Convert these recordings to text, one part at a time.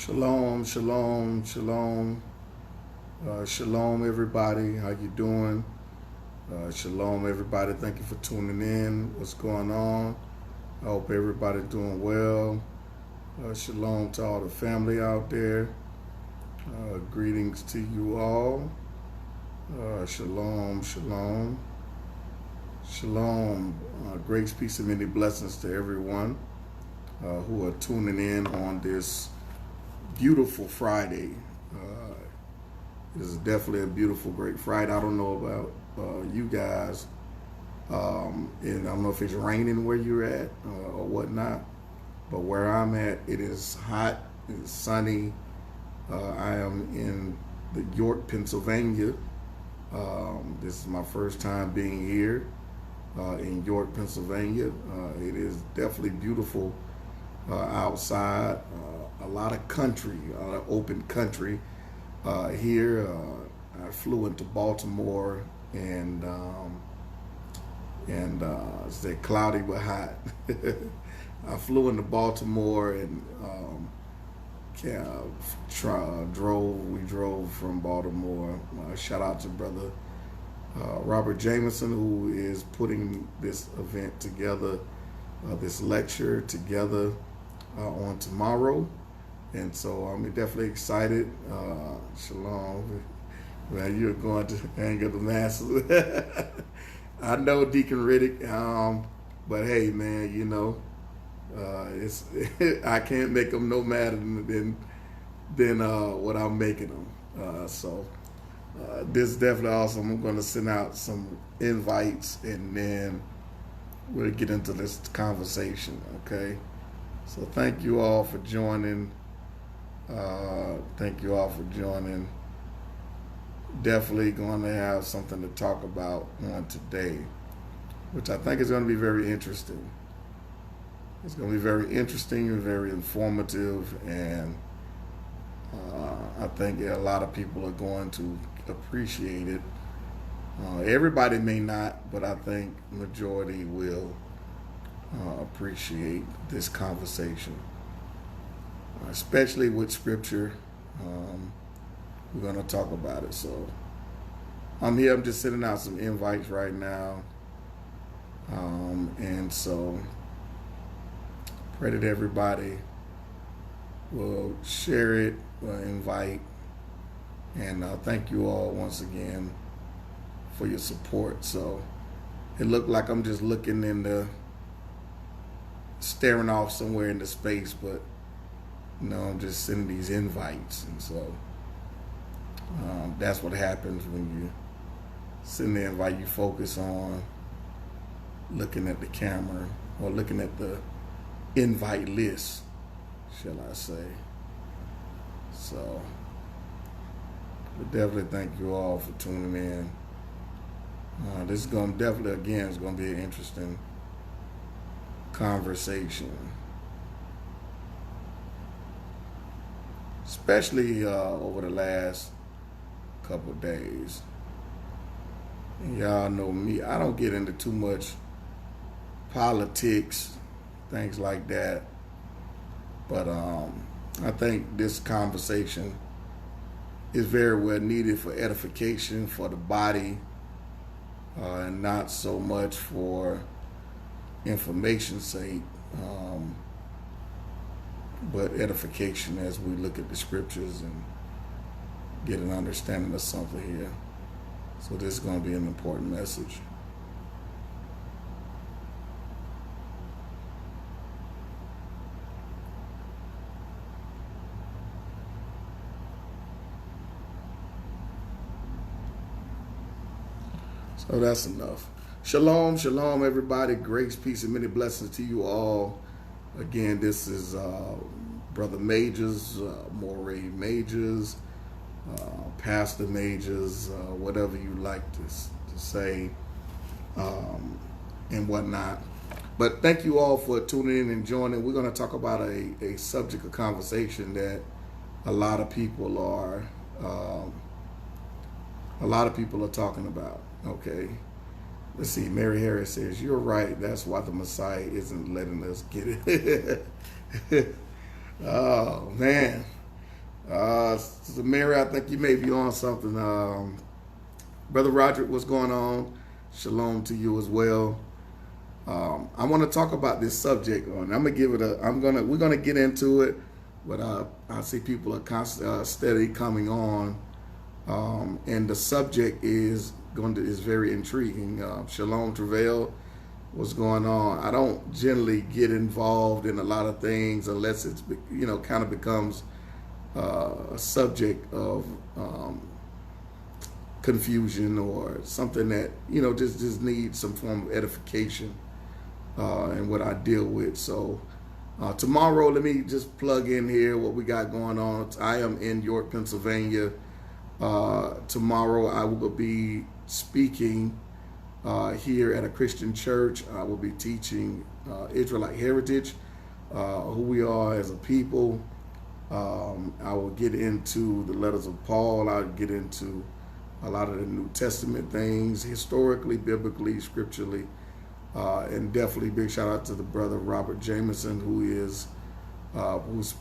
Shalom, shalom, shalom. Shalom, everybody. How you doing? Shalom, everybody. Thank you for tuning in. What's going on? I hope everybody doing well. Shalom to all the family out there. Greetings to you all. Shalom, shalom. Shalom. Grace, peace, and many blessings to everyone who are tuning in on this beautiful Friday. This is definitely a beautiful, great Friday. I don't know about you guys, and I don't know if it's raining where you're at or whatnot, but where I'm at, it is hot, it's sunny. I am in the York, Pennsylvania. This is my first time being here in York, Pennsylvania. It is definitely beautiful outside. A lot of country, open country here. I flew into Baltimore and it's cloudy but hot. I flew into Baltimore and we drove from Baltimore. Shout out to brother Robert Jameson, who is putting this event together, this lecture together on tomorrow. And so I'm definitely excited. Shalom. Man, you're going to hang up the masses. I know Deacon Riddick, but hey, man, you know, it's I can't make them no madder than what I'm making them. So this is definitely awesome. I'm going to send out some invites and then we'll get into this conversation, okay? So thank you all for joining. Thank you all for joining. Definitely going to have something to talk about on today, which I think is going to be very interesting. It's going to be very interesting and very informative, and I think a lot of people are going to appreciate it. Everybody may not, but I think majority will appreciate this conversation. Especially with scripture. We're going to talk about it. So I'm here. I'm just sending out some invites right now. And so pray that everybody will share it, invite. And thank you all once again for your support. So it looked like I'm just looking staring off somewhere into space, but no, I'm just sending these invites, and so that's what happens when you send the invite. You focus on looking at the camera or looking at the invite list, shall I say. So, but definitely thank you all for tuning in. This is going to definitely, again, it's going to be an interesting conversation. Especially over the last couple of days. And y'all know me, I don't get into too much politics, things like that. But I think this conversation is very well needed for edification for the body, and not so much for information's sake. But edification as we look at the scriptures and get an understanding of something here. So this is going to be an important message. So that's enough. Shalom, shalom, everybody. Grace, peace, and many blessings to you all. Again, this is Brother Majors, Moray Majors, Pastor Majors, whatever you like to say, and whatnot. But thank you all for tuning in and joining. We're going to talk about a subject of conversation that a lot of people are talking about. Okay. Let's see, Mary Harris says, you're right. That's why the Messiah isn't letting us get it. Oh, man. Sister Mary, I think you may be on something. Brother Roderick, what's going on? Shalom to you as well. I want to talk about this subject, and I'm gonna give it we're gonna get into it, but I see people are steady coming on, and the subject is very intriguing. Shalom Travail, what's going on? I don't generally get involved in a lot of things unless it's kind of becomes a subject of confusion or something that just needs some form of edification and what I deal with. So tomorrow, let me just plug in here what we got going on. I am in York, Pennsylvania. Tomorrow I will be speaking here at a Christian church. I will be teaching Israelite heritage, who we are as a people. I will get into the letters of Paul. I'll get into a lot of the New Testament things, historically, biblically, scripturally, and definitely big shout out to the brother Robert Jameson, who's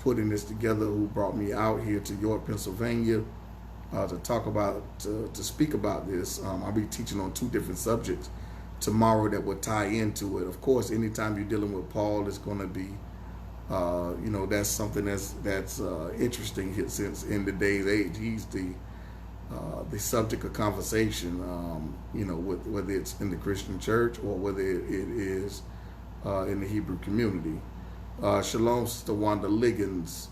putting this together, who brought me out here to York, Pennsylvania, to speak about this. I'll be teaching on 2 different subjects tomorrow that will tie into it. Of course, anytime you're dealing with Paul, it's going to be that's something that's interesting since in today's age. He's the subject of conversation, whether it's in the Christian church or whether it is in the Hebrew community. Shalom, Sister Wanda Liggins.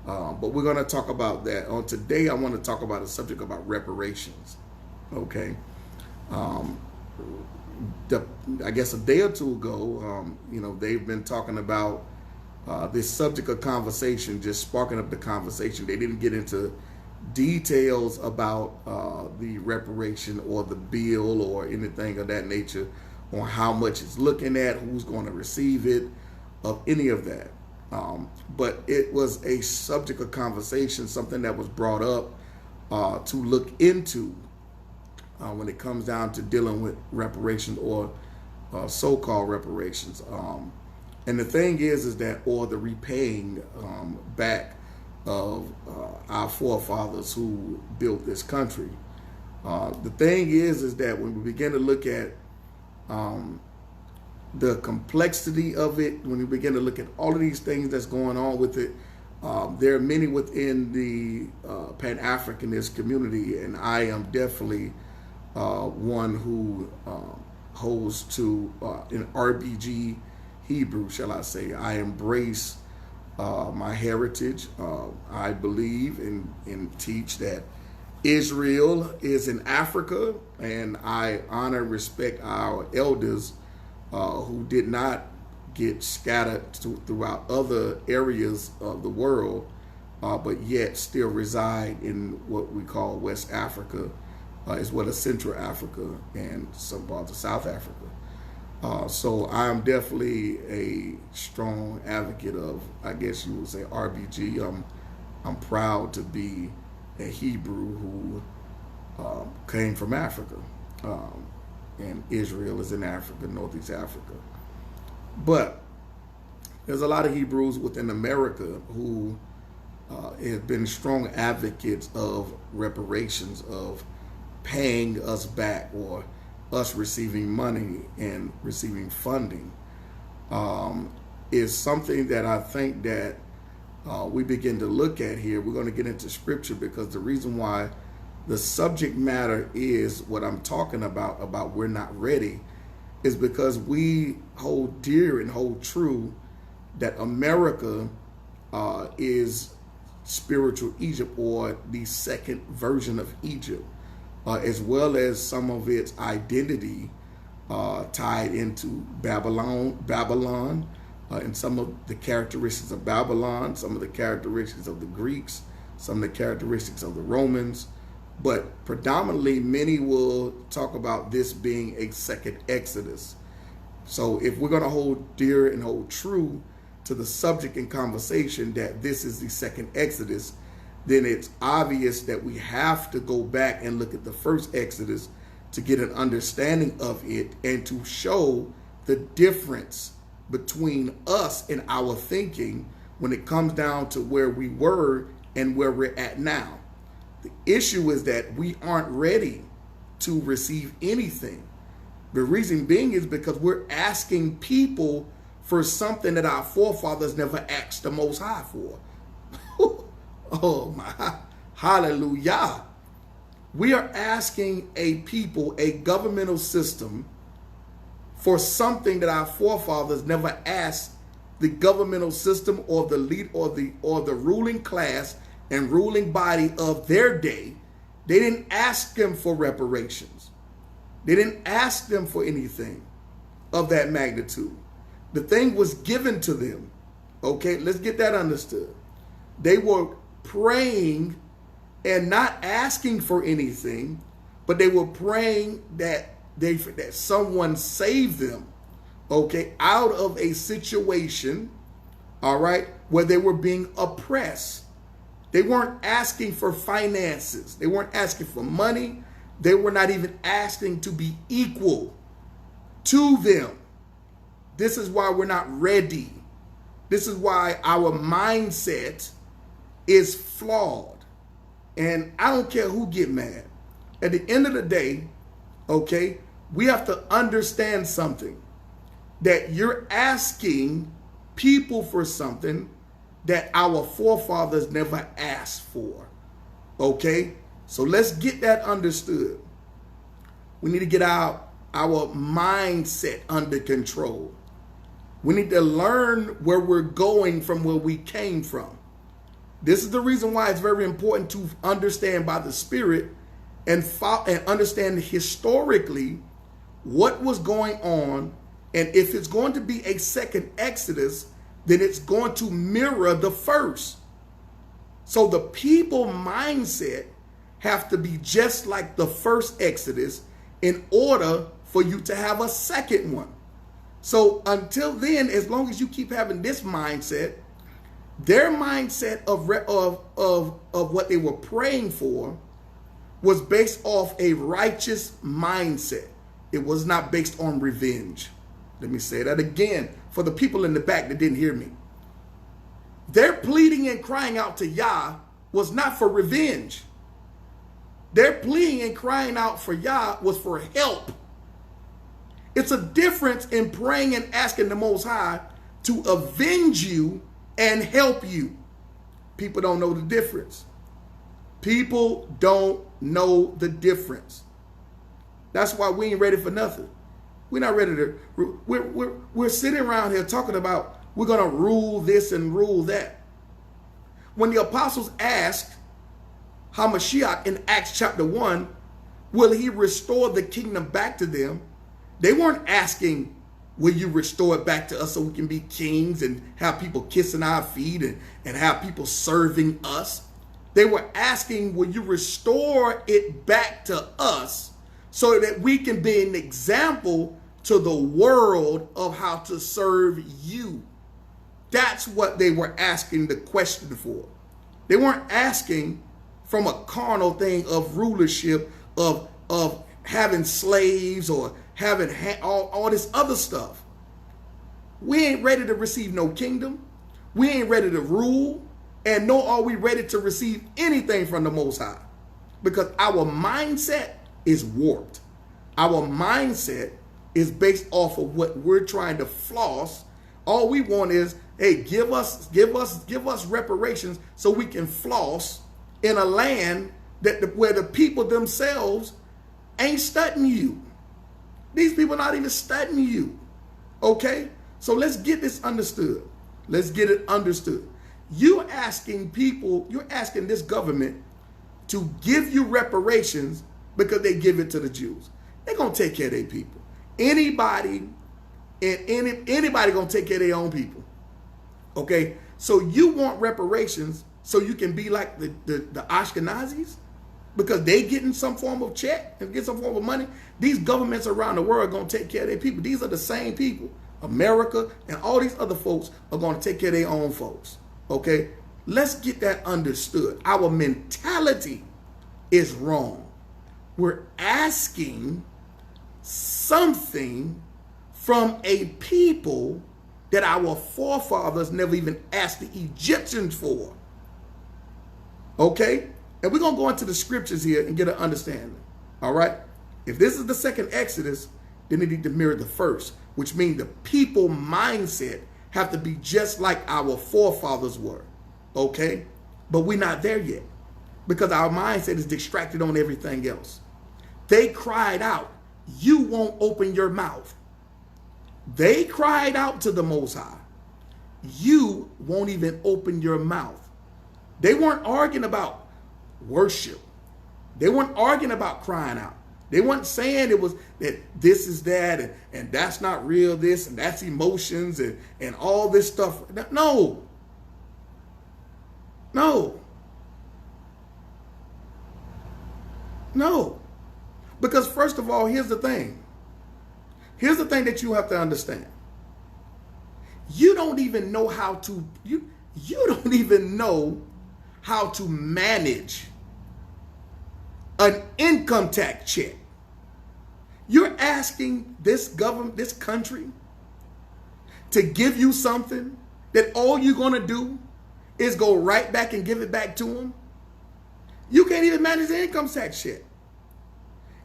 But we're going to talk about that. On today, I want to talk about a subject about reparations. Okay. I guess a day or 2 ago, they've been talking about this subject of conversation, just sparking up the conversation. They didn't get into details about the reparation or the bill or anything of that nature, on how much it's looking at, who's going to receive it, of any of that. But it was a subject of conversation, something that was brought up to look into when it comes down to dealing with reparations or so-called reparations. And the thing is that, or the repaying back of our forefathers who built this country. The thing is that when we begin to look at the complexity of it, when we begin to look at all of these things that's going on with it, there are many within the Pan-Africanist community, and I am definitely one who holds to an RBG Hebrew, shall I say. I embrace my heritage. I believe and teach that Israel is in Africa, and I honor and respect our elders who did not get scattered throughout other areas of the world, but yet still reside in what we call West Africa, as well as Central Africa and some parts of South Africa. So I'm definitely a strong advocate of, I guess you would say, RBG. I'm proud to be a Hebrew who came from Africa, and Israel is in Africa, Northeast Africa. But there's a lot of Hebrews within America who have been strong advocates of reparations, of paying us back, or us receiving money and receiving funding, is something that I think that we begin to look at here. We're going to get into scripture, because the reason why the subject matter is what I'm talking about we're not ready, is because we hold dear and hold true that America is spiritual Egypt, or the second version of Egypt, as well as some of its identity tied into Babylon, and some of the characteristics of Babylon, some of the characteristics of the Greeks, some of the characteristics of the Romans. But predominantly, many will talk about this being a second Exodus. So if we're going to hold dear and hold true to the subject in conversation that this is the second Exodus, then it's obvious that we have to go back and look at the first Exodus to get an understanding of it, and to show the difference between us and our thinking when it comes down to where we were and where we're at now. The issue is that we aren't ready to receive anything. The reason being is because we're asking people for something that our forefathers never asked the Most High for. Oh my, hallelujah. We are asking a people, a governmental system, for something that our forefathers never asked the governmental system or the lead or the ruling class and ruling body of their day. They didn't ask them for reparations. They didn't ask them for anything of that magnitude. The thing was given to them. Okay, let's get that understood. They were praying and not asking for anything, but they were praying that someone save them, okay, out of a situation, all right, where they were being oppressed. They weren't asking for finances. They weren't asking for money. They were not even asking to be equal to them. This is why we're not ready. This is why our mindset is flawed. And I don't care who get mad. At the end of the day, okay, we have to understand something. That you're asking people for something that our forefathers never asked for. Okay? So let's get that understood. We need to get our mindset under control. We need to learn where we're going from where we came from. This is the reason why it's very important to understand by the Spirit and understand historically what was going on. And if it's going to be a second Exodus, then it's going to mirror the first. So the people mindset have to be just like the first Exodus in order for you to have a second one. So until then, as long as you keep having this mindset, their mindset of what they were praying for was based off a righteous mindset. It was not based on revenge. Let me say that again for the people in the back that didn't hear me. Their pleading and crying out to Yah was not for revenge. Their pleading and crying out for Yah was for help. It's a difference in praying and asking the Most High to avenge you and help you. People don't know the difference. People don't know the difference. That's why we ain't ready for nothing. We're not ready to, we're sitting around here talking about we're going to rule this and rule that. When the apostles asked Hamashiach in Acts chapter 1, will he restore the kingdom back to them? They weren't asking, will you restore it back to us so we can be kings and have people kissing our feet and have people serving us? They were asking, will you restore it back to us so that we can be an example to the world of how to serve you? That's what they were asking the question for. They weren't asking from a carnal thing of rulership, of having slaves or having all this other stuff. We ain't ready to receive no kingdom. We ain't ready to rule. And nor are we ready to receive anything from the Most High. Because our mindset is warped. Our mindset is based off of what we're trying to floss. All we want is, hey, give us reparations so we can floss in a land where the people themselves ain't studying you. These people not even studying you. Okay? So let's get this understood. Let's get it understood. You're asking this government to give you reparations because they give it to the Jews. They're going to take care of their people. Anybody going to take care of their own people. Okay? So you want reparations so you can be like the Ashkenazis? Because they getting some form of check and get some form of money. These governments around the world are going to take care of their people. These are the same people. America and all these other folks are going to take care of their own folks. Okay? Let's get that understood. Our mentality is wrong. We're asking something from a people that our forefathers never even asked the Egyptians for. Okay? And we're going to go into the scriptures here and get an understanding. All right? If this is the second Exodus, then it need to mirror the first, which means the people mindset have to be just like our forefathers were. Okay? But we're not there yet because our mindset is distracted on everything else. They cried out, you won't open your mouth. They cried out to the Most High. You won't even open your mouth. They weren't arguing about worship. They weren't arguing about crying out. They weren't saying it was that this is that and that's not real this and that's emotions and all this stuff. No. No. No. Because first of all, here's the thing. Here's the thing that you have to understand. You don't even know how to, you don't even know how to manage an income tax check. You're asking this government, this country, to give you something that all you're going to do is go right back and give it back to them. You can't even manage the income tax check.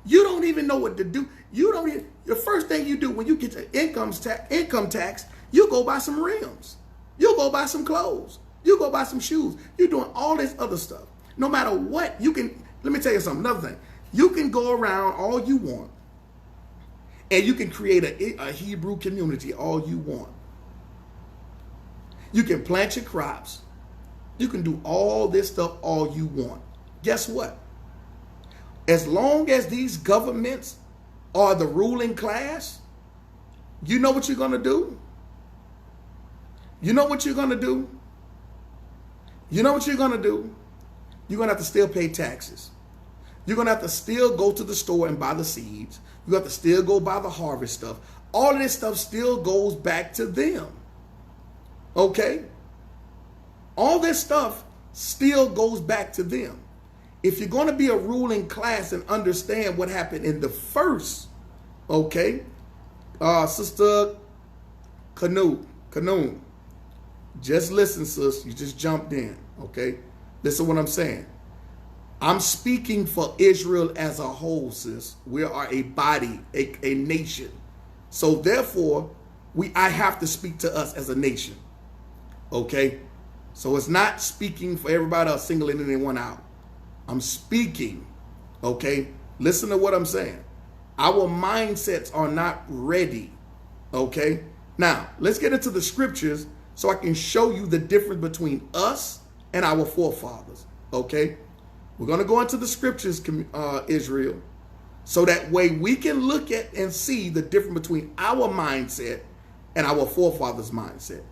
You don't even know what to do. You don't even, the first thing you do when you get to income tax, you go buy some rims. You go buy some clothes. You go buy some shoes. You're doing all this other stuff. No matter what, you can, let me tell you something, another thing. You can go around all you want and you can create a Hebrew community all you want. You can plant your crops. You can do all this stuff all you want. Guess what? As long as these governments are the ruling class, you know what you're going to do? You know what you're going to do? You know what you're going to do? You're going to have to still pay taxes. You're going to have to still go to the store and buy the seeds. You have to still go buy the harvest stuff. All of this stuff still goes back to them. Okay? All this stuff still goes back to them. If you're going to be a ruling class and understand what happened in the first, okay, Sister Canoon, just listen, sis. You just jumped in, okay? Listen to what I'm saying. I'm speaking for Israel as a whole, sis. We are a body, a nation. So therefore, I have to speak to us as a nation, okay? So it's not speaking for everybody else, singling anyone out. I'm speaking, okay? Listen to what I'm saying. Our mindsets are not ready, okay? Now, let's get into the scriptures so I can show you the difference between us and our forefathers, okay? We're going to go into the scriptures, Israel, so that way we can look at and see the difference between our mindset and our forefathers' mindset,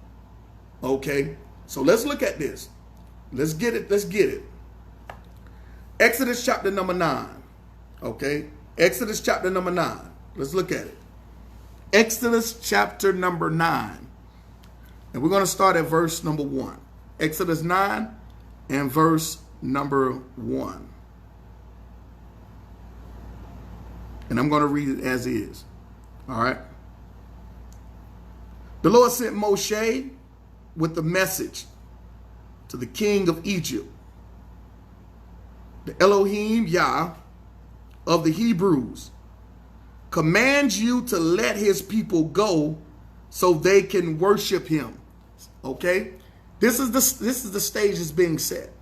okay? So let's look at this. Let's get it. Let's get it. Exodus chapter number 9. Okay. Exodus chapter number 9. Let's look at it. Exodus chapter number 9. And we're going to start at verse number 1. Exodus 9 and verse number 1. And I'm going to read it as is. All right. The Lord sent Moshe with the message to the king of Egypt. The Elohim Yah of the Hebrews commands you to let his people go so they can worship him. Okay? This is the stage that's being set.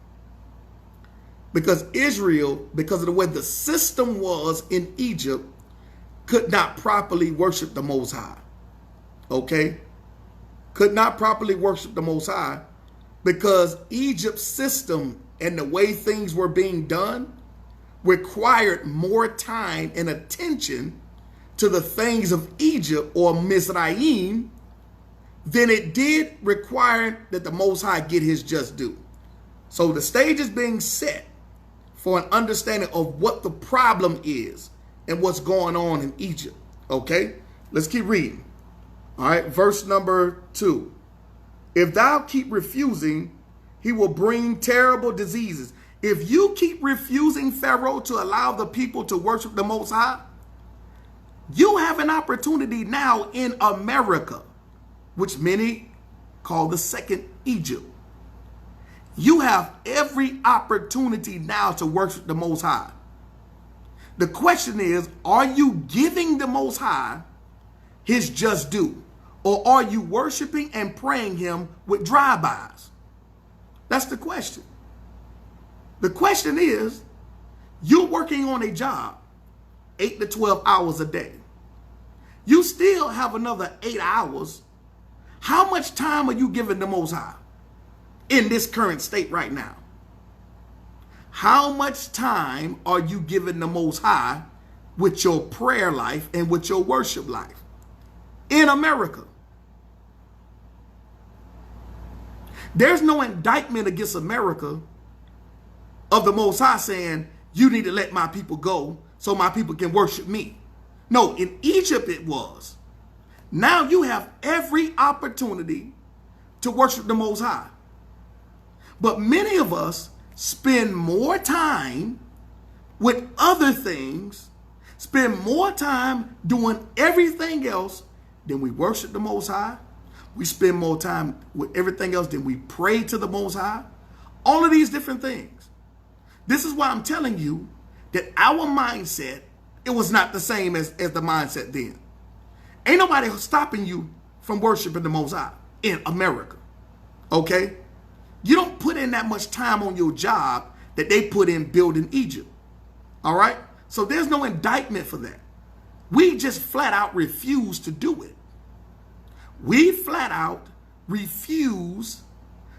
Because Israel, because of the way the system was in Egypt, could not properly worship the Most High. Okay? Could not properly worship the Most High because Egypt's system and the way things were being done required more time and attention to the things of Egypt or Mizraim than it did require that the Most High get his just due. So the stage is being set for an understanding of what the problem is and what's going on in Egypt. Okay, let's keep reading. All right, verse number 2. If thou keep refusing, he will bring terrible diseases. If you keep refusing, Pharaoh, to allow the people to worship the Most High, you have an opportunity now in America, which many call the second Egypt. You have every opportunity now to worship the Most High. The question is, are you giving the Most High his just due? Or are you worshiping and praying him with drive-bys? That's the question. The question is, you're working on a job 8 to 12 hours a day. You still have another 8 hours. How much time are you giving the Most High in this current state right now? How much time are you giving the Most High with your prayer life and with your worship life in America? There's no indictment against America of the Most High saying, you need to let my people go so my people can worship me. No, in Egypt it was. Now you have every opportunity to worship the Most High. But many of us spend more time with other things, spend more time doing everything else than we worship the Most High. We spend more time with everything else than we pray to the Most High. All of these different things. This is why I'm telling you that our mindset, it was not the same as the mindset then. Ain't nobody stopping you from worshiping the Most High in America. Okay? You don't put in that much time on your job that they put in building Egypt. All right? So there's no indictment for that. We just flat out refuse to do it. We flat out refuse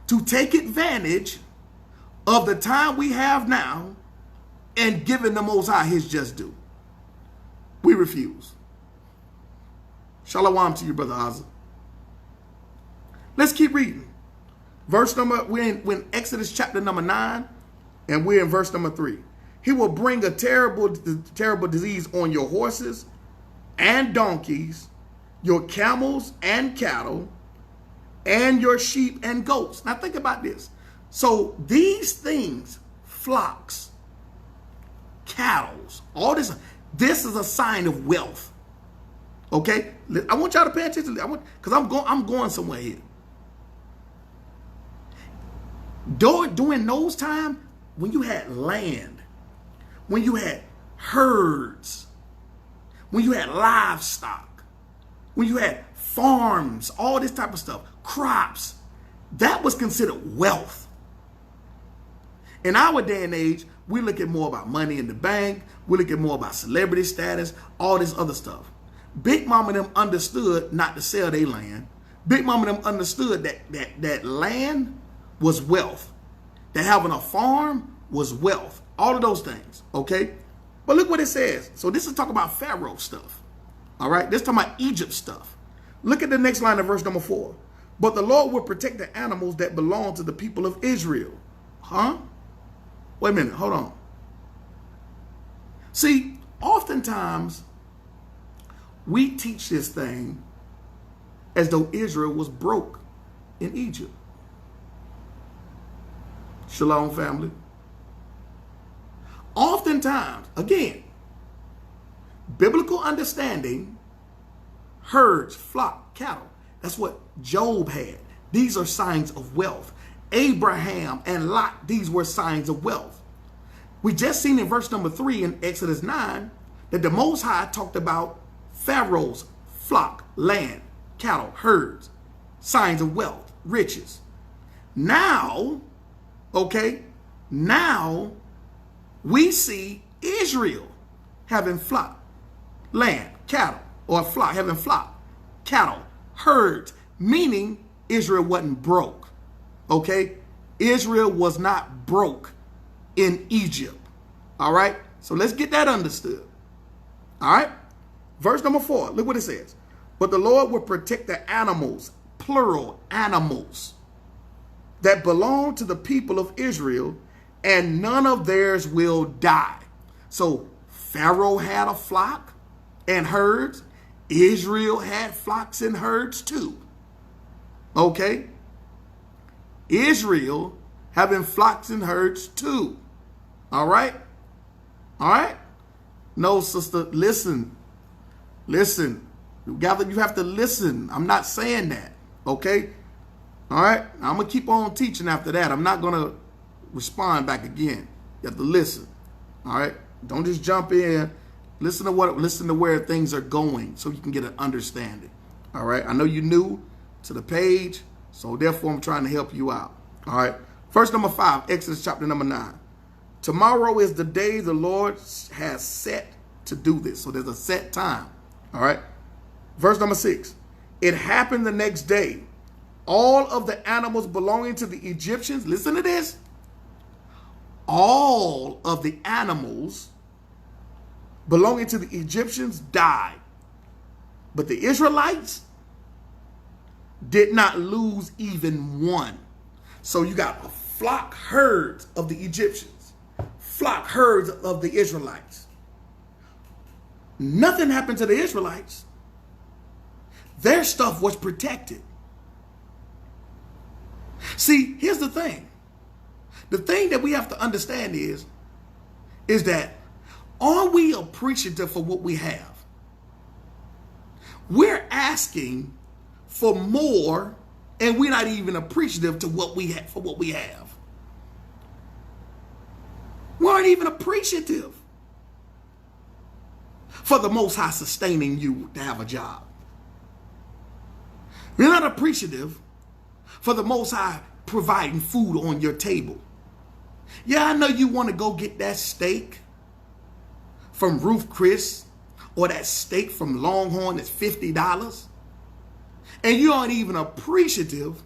to take advantage of the time we have now and giving the Most High his just due. We refuse. Shalom to you, Brother Ozzy. Let's keep reading. We're in Exodus chapter number 9, and we're in verse number 3. He will bring a terrible disease on your horses and donkeys, your camels and cattle, and your sheep and goats. Now think about this. So these things, flocks, cattle, all this is a sign of wealth. Okay? I want y'all to pay attention. Because I'm going somewhere here. During those times, when you had land, when you had herds, when you had livestock, when you had farms, all this type of stuff, crops, that was considered wealth. In our day and age, we look at more about money in the bank. We look at more about celebrity status, all this other stuff. Big Mama and them understood not to sell their land. Big Mama and them understood that land was wealth. That having a farm was wealth. All of those things, okay? But look what it says. So this is talking about Pharaoh stuff, all right? This is talking about Egypt stuff. Look at the next line of verse number 4. But the Lord will protect the animals that belong to the people of Israel. Huh? Wait a minute, hold on. See, oftentimes we teach this thing as though Israel was broke in Egypt. Shalom, family. Oftentimes, again, biblical understanding, herds, flock, cattle. That's what Job had. These are signs of wealth. Abraham and Lot, these were signs of wealth. We just seen in verse number 3 in Exodus 9 that the Most High talked about Pharaoh's flock, land, cattle, herds, signs of wealth, riches. Now, okay, now we see Israel having flock, land, cattle, or flock, having flock, cattle, herds, meaning Israel wasn't broke. Okay, Israel was not broke in Egypt. All right, so let's get that understood. All right, verse number 4, look what it says. But the Lord will protect the animals, plural animals, that belong to the people of Israel, and none of theirs will die. So Pharaoh had a flock and herds. Israel had flocks and herds too. Okay. Israel having flocks and herds too. All right. All right. No, sister, listen. Listen. You have to listen. I'm not saying that. Okay. All right? I'm going to keep on teaching after that. I'm not going to respond back again. You have to listen. All right? Don't just jump in. Listen to where things are going so you can get an understanding. All right? I know you're new to the page, so therefore I'm trying to help you out. All right? Verse number 5, Exodus chapter number 9. Tomorrow is the day the Lord has set to do this. So there's a set time. All right? Verse number 6. It happened the next day. All of the animals belonging to the Egyptians, listen to this. All of the animals belonging to the Egyptians died. But the Israelites did not lose even one. So you got a flock herds of the Egyptians, flock herds of the Israelites. Nothing happened to the Israelites. Their stuff was protected. See, here's the thing. The thing that we have to understand is that are we appreciative for what we have? We're asking for more, and we're not even appreciative to what we have for what we have. We aren't even appreciative for the Most High sustaining you to have a job. We're not appreciative for the Most High providing food on your table. Yeah, I know you want to go get that steak from Ruth Chris or that steak from Longhorn that's $50. And you aren't even appreciative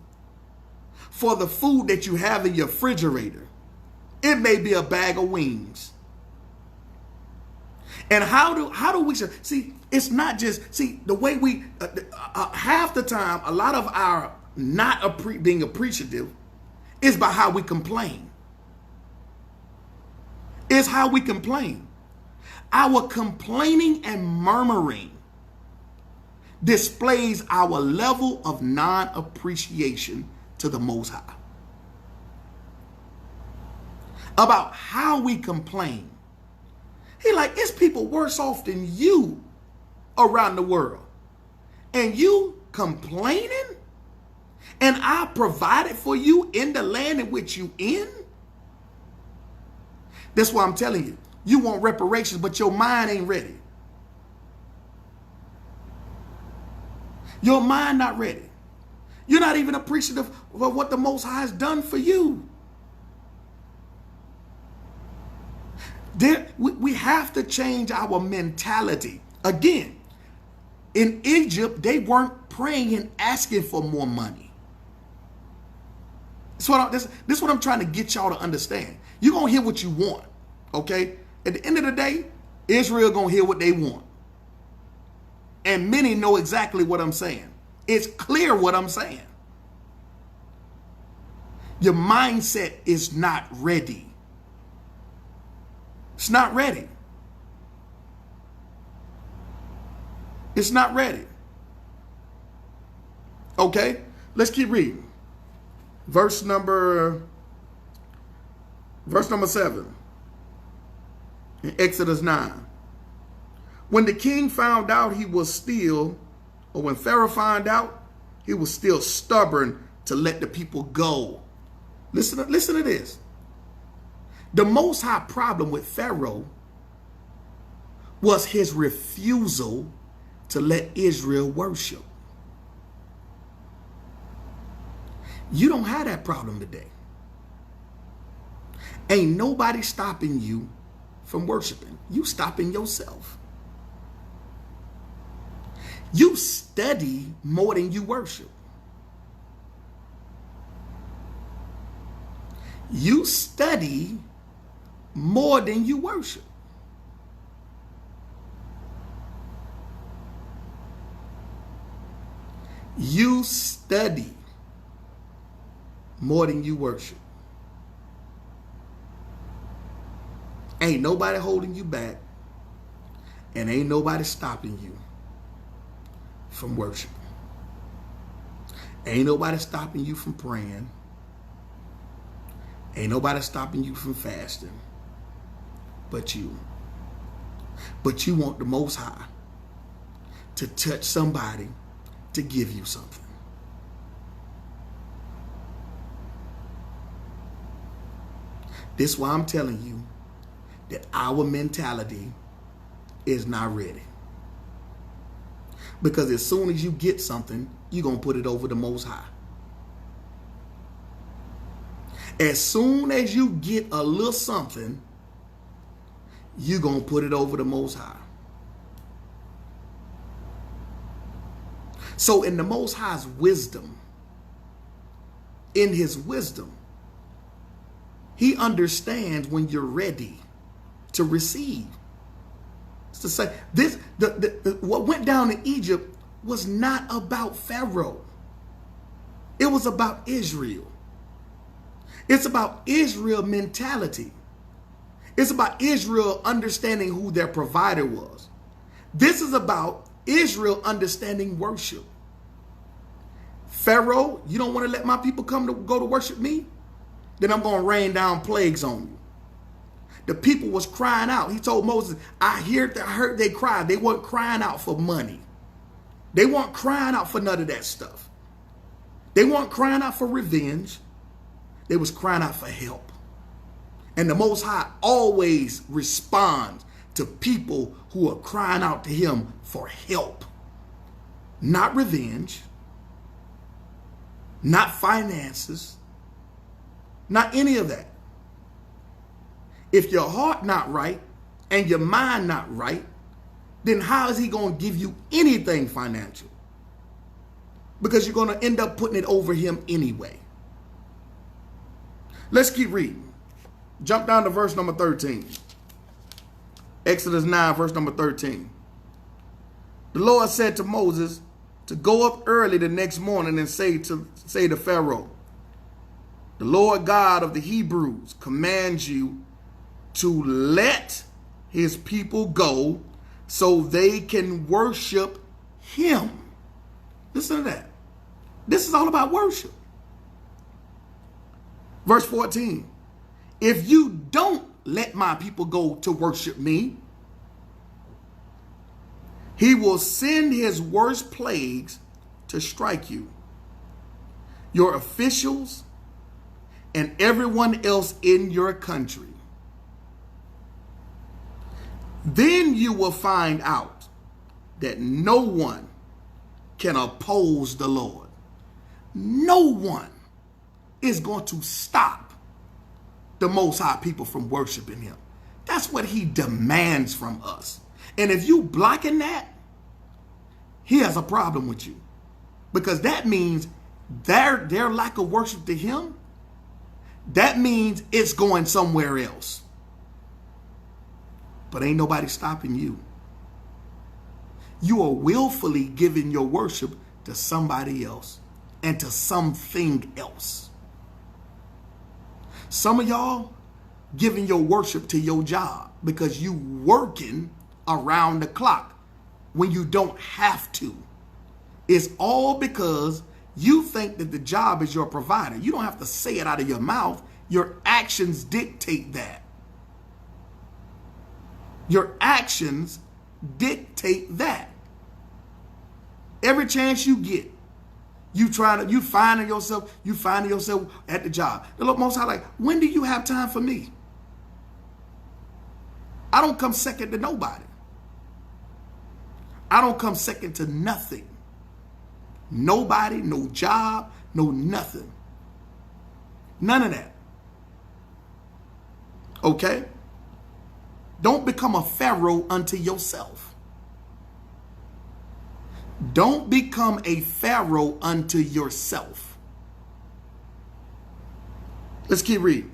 for the food that you have in your refrigerator. It may be a bag of wings. And how do we see? It's not just the way we half the time. A lot of our not being appreciative is by how we complain. It's how we complain. Our complaining and murmuring displays our level of non-appreciation to the Most High. About how we complain. He like, it's people worse off than you around the world. And you complaining? And I provided for you in the land in which you in? That's why I'm telling you. You want reparations, but your mind ain't ready. Your mind not ready. You're not even appreciative of what the Most High has done for you. We have to change our mentality. Again, in Egypt, they weren't praying and asking for more money. This is what I'm trying to get y'all to understand. You're going to hear what you want, okay? At the end of the day, Israel going to hear what they want. And many know exactly what I'm saying. It's clear what I'm saying. Your mindset is not ready. It's not ready. It's not ready. Okay, let's keep reading. Verse number 7 in Exodus 9. When the king found out when Pharaoh found out, he was still stubborn to let the people go. Listen to this. The Most High problem with Pharaoh was his refusal to let Israel worship. You don't have that problem today. Ain't nobody stopping you from worshiping. You stopping yourself. You study more than you worship. You study more than you worship. You study more than you worship. Ain't nobody holding you back, and ain't nobody stopping you from worshiping. Ain't nobody stopping you from praying. Ain't nobody stopping you from fasting but you. But you want the Most High to touch somebody to give you something. This is why I'm telling you that our mentality is not ready. Because as soon as you get something, you're going to put it over the Most High. As soon as you get a little something, you're going to put it over the Most High. So in the Most High's wisdom, in his wisdom, he understands when you're ready to receive. It's to say, what went down in Egypt was not about Pharaoh. It was about Israel. It's about Israel mentality. It's about Israel understanding who their provider was. This is about Israel understanding worship. Pharaoh, you don't want to let my people go to worship me? Then I'm going to rain down plagues on you. The people was crying out. He told Moses, I heard they cried. They weren't crying out for money. They weren't crying out for none of that stuff. They weren't crying out for revenge. They was crying out for help. And the Most High always responds to people who are crying out to him for help. Not revenge. Not finances. Not any of that. If your heart not right and your mind not right, then how is he going to give you anything financial? Because you're going to end up putting it over him anyway. Let's keep reading. Jump down to verse number 13. Exodus 9, verse number 13. The Lord said to Moses to go up early the next morning and say to Pharaoh, the Lord God of the Hebrews commands you to let his people go so they can worship him. Listen to that. This is all about worship. Verse 14. If you don't let my people go to worship me, he will send his worst plagues to strike you, your officials, and everyone else in your country. Then you will find out that no one can oppose the Lord. No one is going to stop the Most High people from worshiping him. That's what he demands from us. And if you blocking that, he has a problem with you. Because that means their lack of worship to him, that means it's going somewhere else. But ain't nobody stopping you. You are willfully giving your worship to somebody else and to something else. Some of y'all giving your worship to your job because you working around the clock when you don't have to. It's all because you think that the job is your provider. You don't have to say it out of your mouth. Your actions dictate that. Your actions dictate that. Every chance you get, you finding yourself at the job. The Lord Most High, like, when do you have time for me? I don't come second to nobody. I don't come second to nothing. Nobody, no job, no nothing. None of that. Okay? Don't become a Pharaoh unto yourself. Don't become a Pharaoh unto yourself. Let's keep reading.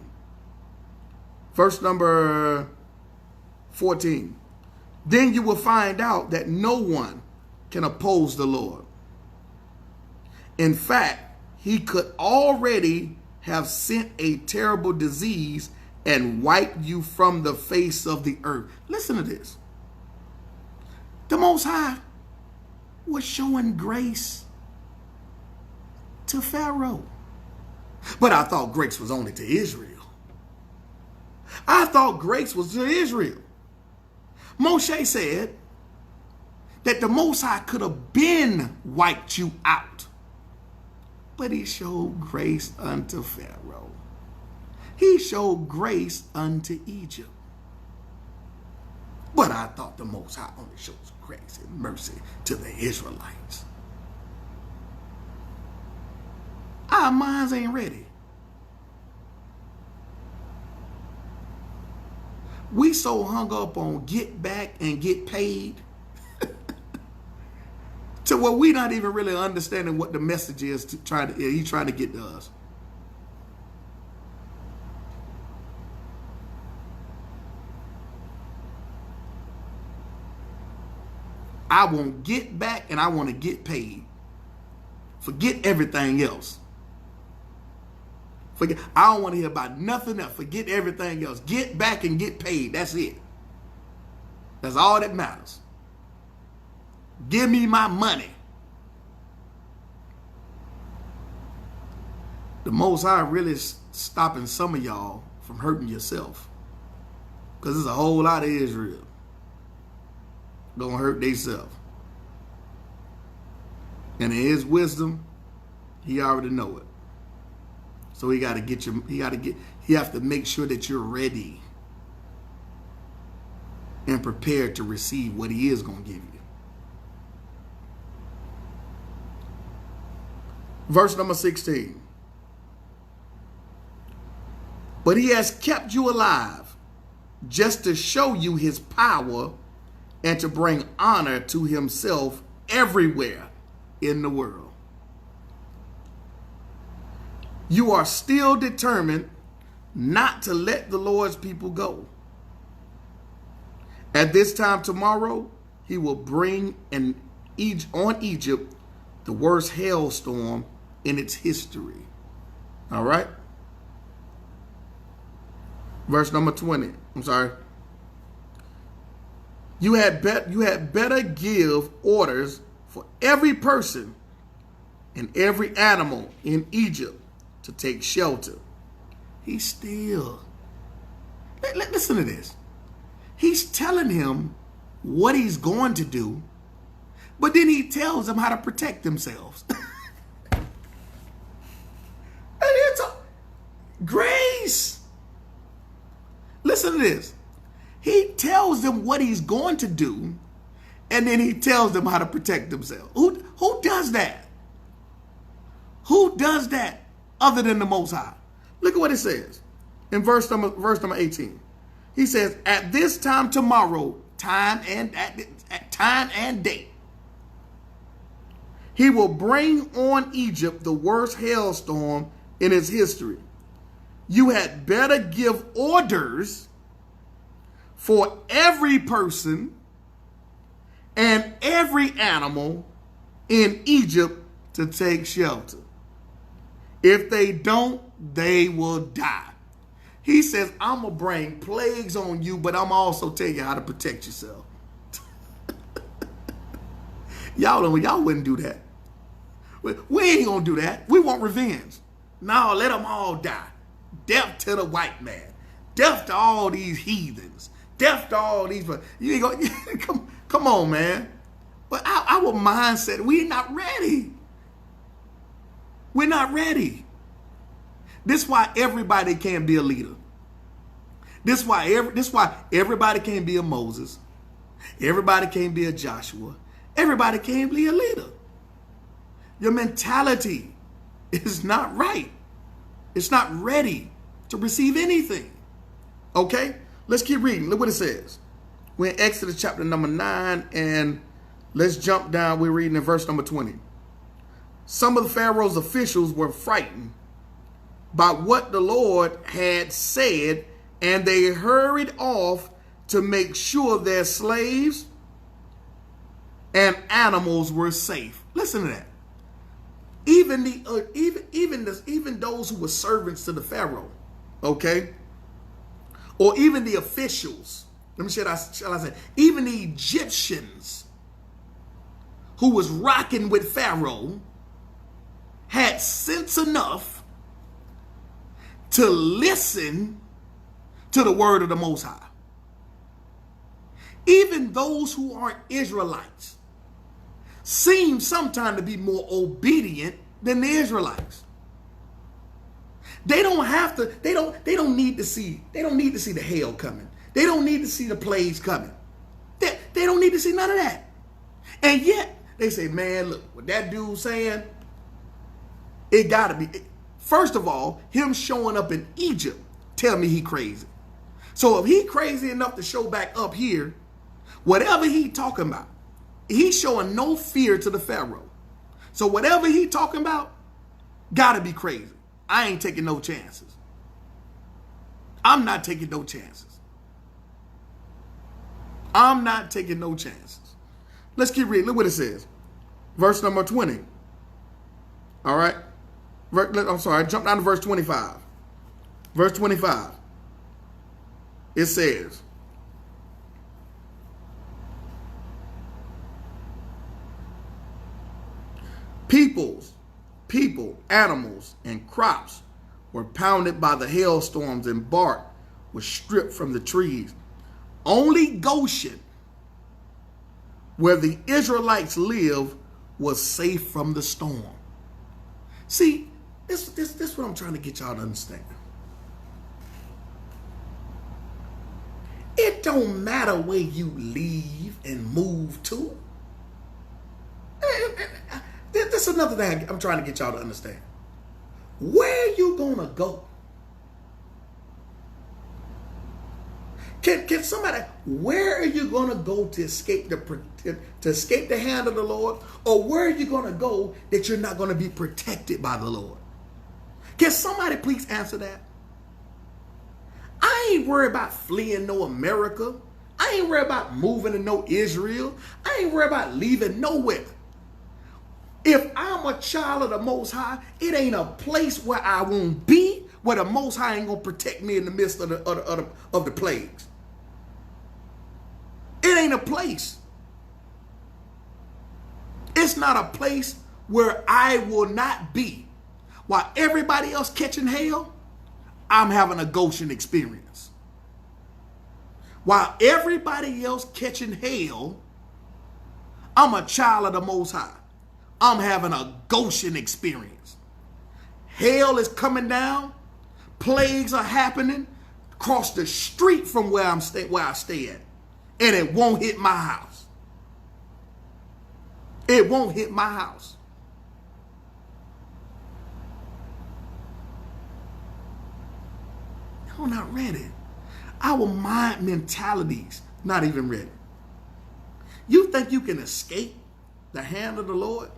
Verse number 14. Then you will find out that no one can oppose the Lord. In fact, he could already have sent a terrible disease and wiped you from the face of the earth. Listen to this. The Most High was showing grace to Pharaoh. But I thought grace was only to Israel. I thought grace was to Israel. Moshe said that the Most High could have been wiped you out. But he showed grace unto Pharaoh. He showed grace unto Egypt. But I thought the Most High only shows grace and mercy to the Israelites. Our minds ain't ready. We so hung up on get back and get paid to where we not even really understanding what the message is he's trying to get to us. I want to get back and I want to get paid. Forget everything else. I don't want to hear about nothing else. Forget everything else. Get back and get paid. That's it. That's all that matters. Give me my money. The Most High really is stopping some of y'all from hurting yourself. Because there's a whole lot of Israel gonna hurt themselves. And in his wisdom, he already know it. So he have to make sure that you're ready and prepared to receive what he is going to give you. Verse number 16. But he has kept you alive just to show you his power and to bring honor to himself everywhere in the world. You are still determined not to let the Lord's people go. At this time tomorrow, he will bring on Egypt the worst hailstorm in its history. All right? Verse number 20. I'm sorry. You had better give orders for every person and every animal in Egypt to take shelter. He's still, listen to this. He's telling him what he's going to do, but then he tells them how to protect themselves. And it's grace. Listen to this. He tells them what he's going to do, and then he tells them how to protect themselves. Who does that? Who does that other than the Most High? Look at what it says in verse number 18. He says, at this time tomorrow, time and date, he will bring on Egypt the worst hailstorm in its history. You had better give orders for every person and every animal in Egypt to take shelter. If they don't, they will die. He says, I'm going to bring plagues on you, but I'm also tell you how to protect yourself. Y'all wouldn't do that. We ain't going to do that. We want revenge. No, let them all die. Death to the white man. Death to all these heathens. Death to all these. You ain't going come on, man. But our mindset, we're not ready. We're not ready. This is why everybody can't be a leader. This is why everybody can't be a Moses. Everybody can't be a Joshua. Everybody can't be a leader. Your mentality is not right. It's not ready to receive anything. Okay? Let's keep reading. Look what it says. We're in Exodus chapter number 9, and let's jump down. We're reading in verse number 20. Some of the Pharaoh's officials were frightened by what the Lord had said, and they hurried off to make sure their slaves and animals were safe. Listen to that. Even those who were servants to the Pharaoh, okay, or even the officials. Let me shall I say, even the Egyptians who was rocking with Pharaoh had sense enough to listen to the word of the Most High. Even those who aren't Israelites seem sometimes to be more obedient than the Israelites. They don't have to, they don't need to see the hail coming. They don't need to see the plagues coming. They don't need to see none of that. And yet, they say, man, look, what that dude's saying, it gotta be. First of all, him showing up in Egypt, tell me he crazy. So if he crazy enough to show back up here, whatever he talking about, he's showing no fear to the Pharaoh. So whatever he talking about, gotta be crazy. I ain't taking no chances. I'm not taking no chances. I'm not taking no chances. Let's keep reading. Look what it says. Verse number 20. All right. I'm sorry. Jump down to verse 25. Verse 25. It says, people, animals, and crops were pounded by the hailstorms, and bark was stripped from the trees. Only Goshen, where the Israelites live, was safe from the storm. See, this is what I'm trying to get y'all to understand. It don't matter where you leave and move to. This is another thing I'm trying to get y'all to understand. Where you gonna go? Can somebody, where are you gonna go to escape the hand of the Lord? Or where are you gonna go that you're not gonna be protected by the Lord? Can somebody please answer that? I ain't worried about fleeing no America. I ain't worried about moving to no Israel. I ain't worried about leaving nowhere. If I'm a child of the Most High, it ain't a place where I won't be, where the Most High ain't gonna protect me in the midst of the plagues. It ain't a place. It's not a place where I will not be. While everybody else catching hail, I'm having a Goshen experience. While everybody else catching hail, I'm a child of the Most High. I'm having a Goshen experience. Hail is coming down. Plagues are happening across the street from where I stay at. And it won't hit my house. It won't hit my house. I'm not ready. Our mind mentalities not even ready. You think you can escape the hand of the Lord?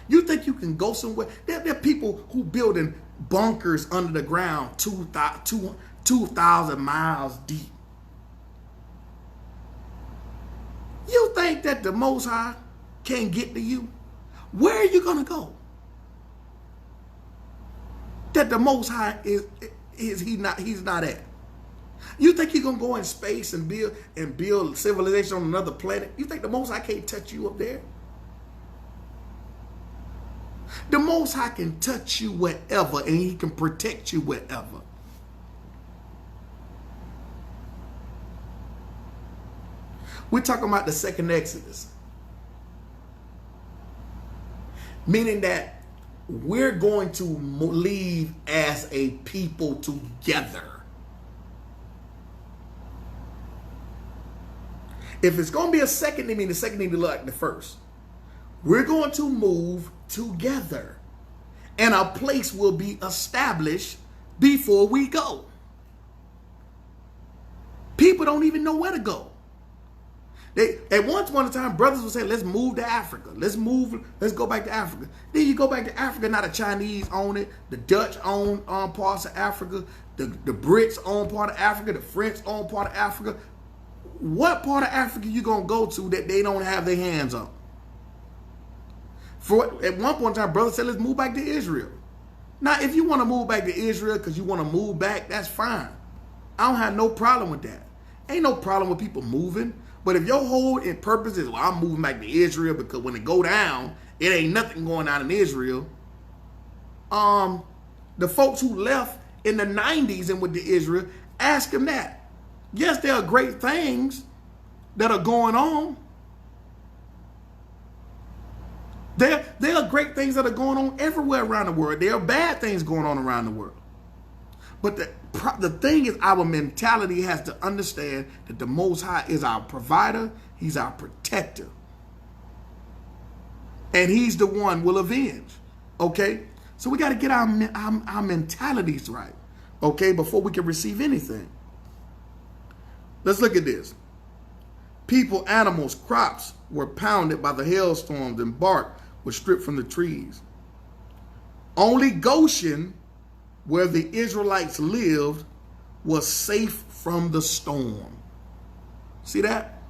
You think you can go somewhere? There are people who building bunkers under the ground 2,000 miles deep. You think that the Most High can't get to you? Where are you going to go? That the Most High he's not at. You think you're going to go in space and build civilization on another planet? You think the Most High can't touch you up there? The Most High can touch you wherever, and he can protect you wherever. We're talking about the second Exodus. Meaning that we're going to leave as a people together. If it's going to be a second, I mean the second need to look like the first. We're going to move together. And a place will be established before we go. People don't even know where to go. At one point in time, brothers would say, let's move to Africa. Let's go back to Africa. Then you go back to Africa, now the Chinese own it. The Dutch own parts of Africa. The Brits own part of Africa. The French own part of Africa. What part of Africa you going to go to that they don't have their hands on? At one point in time, brothers said, let's move back to Israel. Now, if you want to move back to Israel because you want to move back, that's fine. I don't have no problem with that. Ain't no problem with people moving. But if your whole purpose is, well, I'm moving back to Israel because when it go down, it ain't nothing going on in Israel. The folks who left in the 90s and went to Israel, ask them that. Yes, there are great things that are going on. There are great things that are going on everywhere around the world. There are bad things going on around the world. But the thing is, our mentality has to understand that the Most High is our provider. He's our protector. And he's the one will avenge. Okay? So we got to get our mentalities right. Okay? Before we can receive anything. Let's look at this. People, animals, crops were pounded by the hailstorms and bark was stripped from the trees. Only Goshen, where the Israelites lived, was safe from the storm. See that?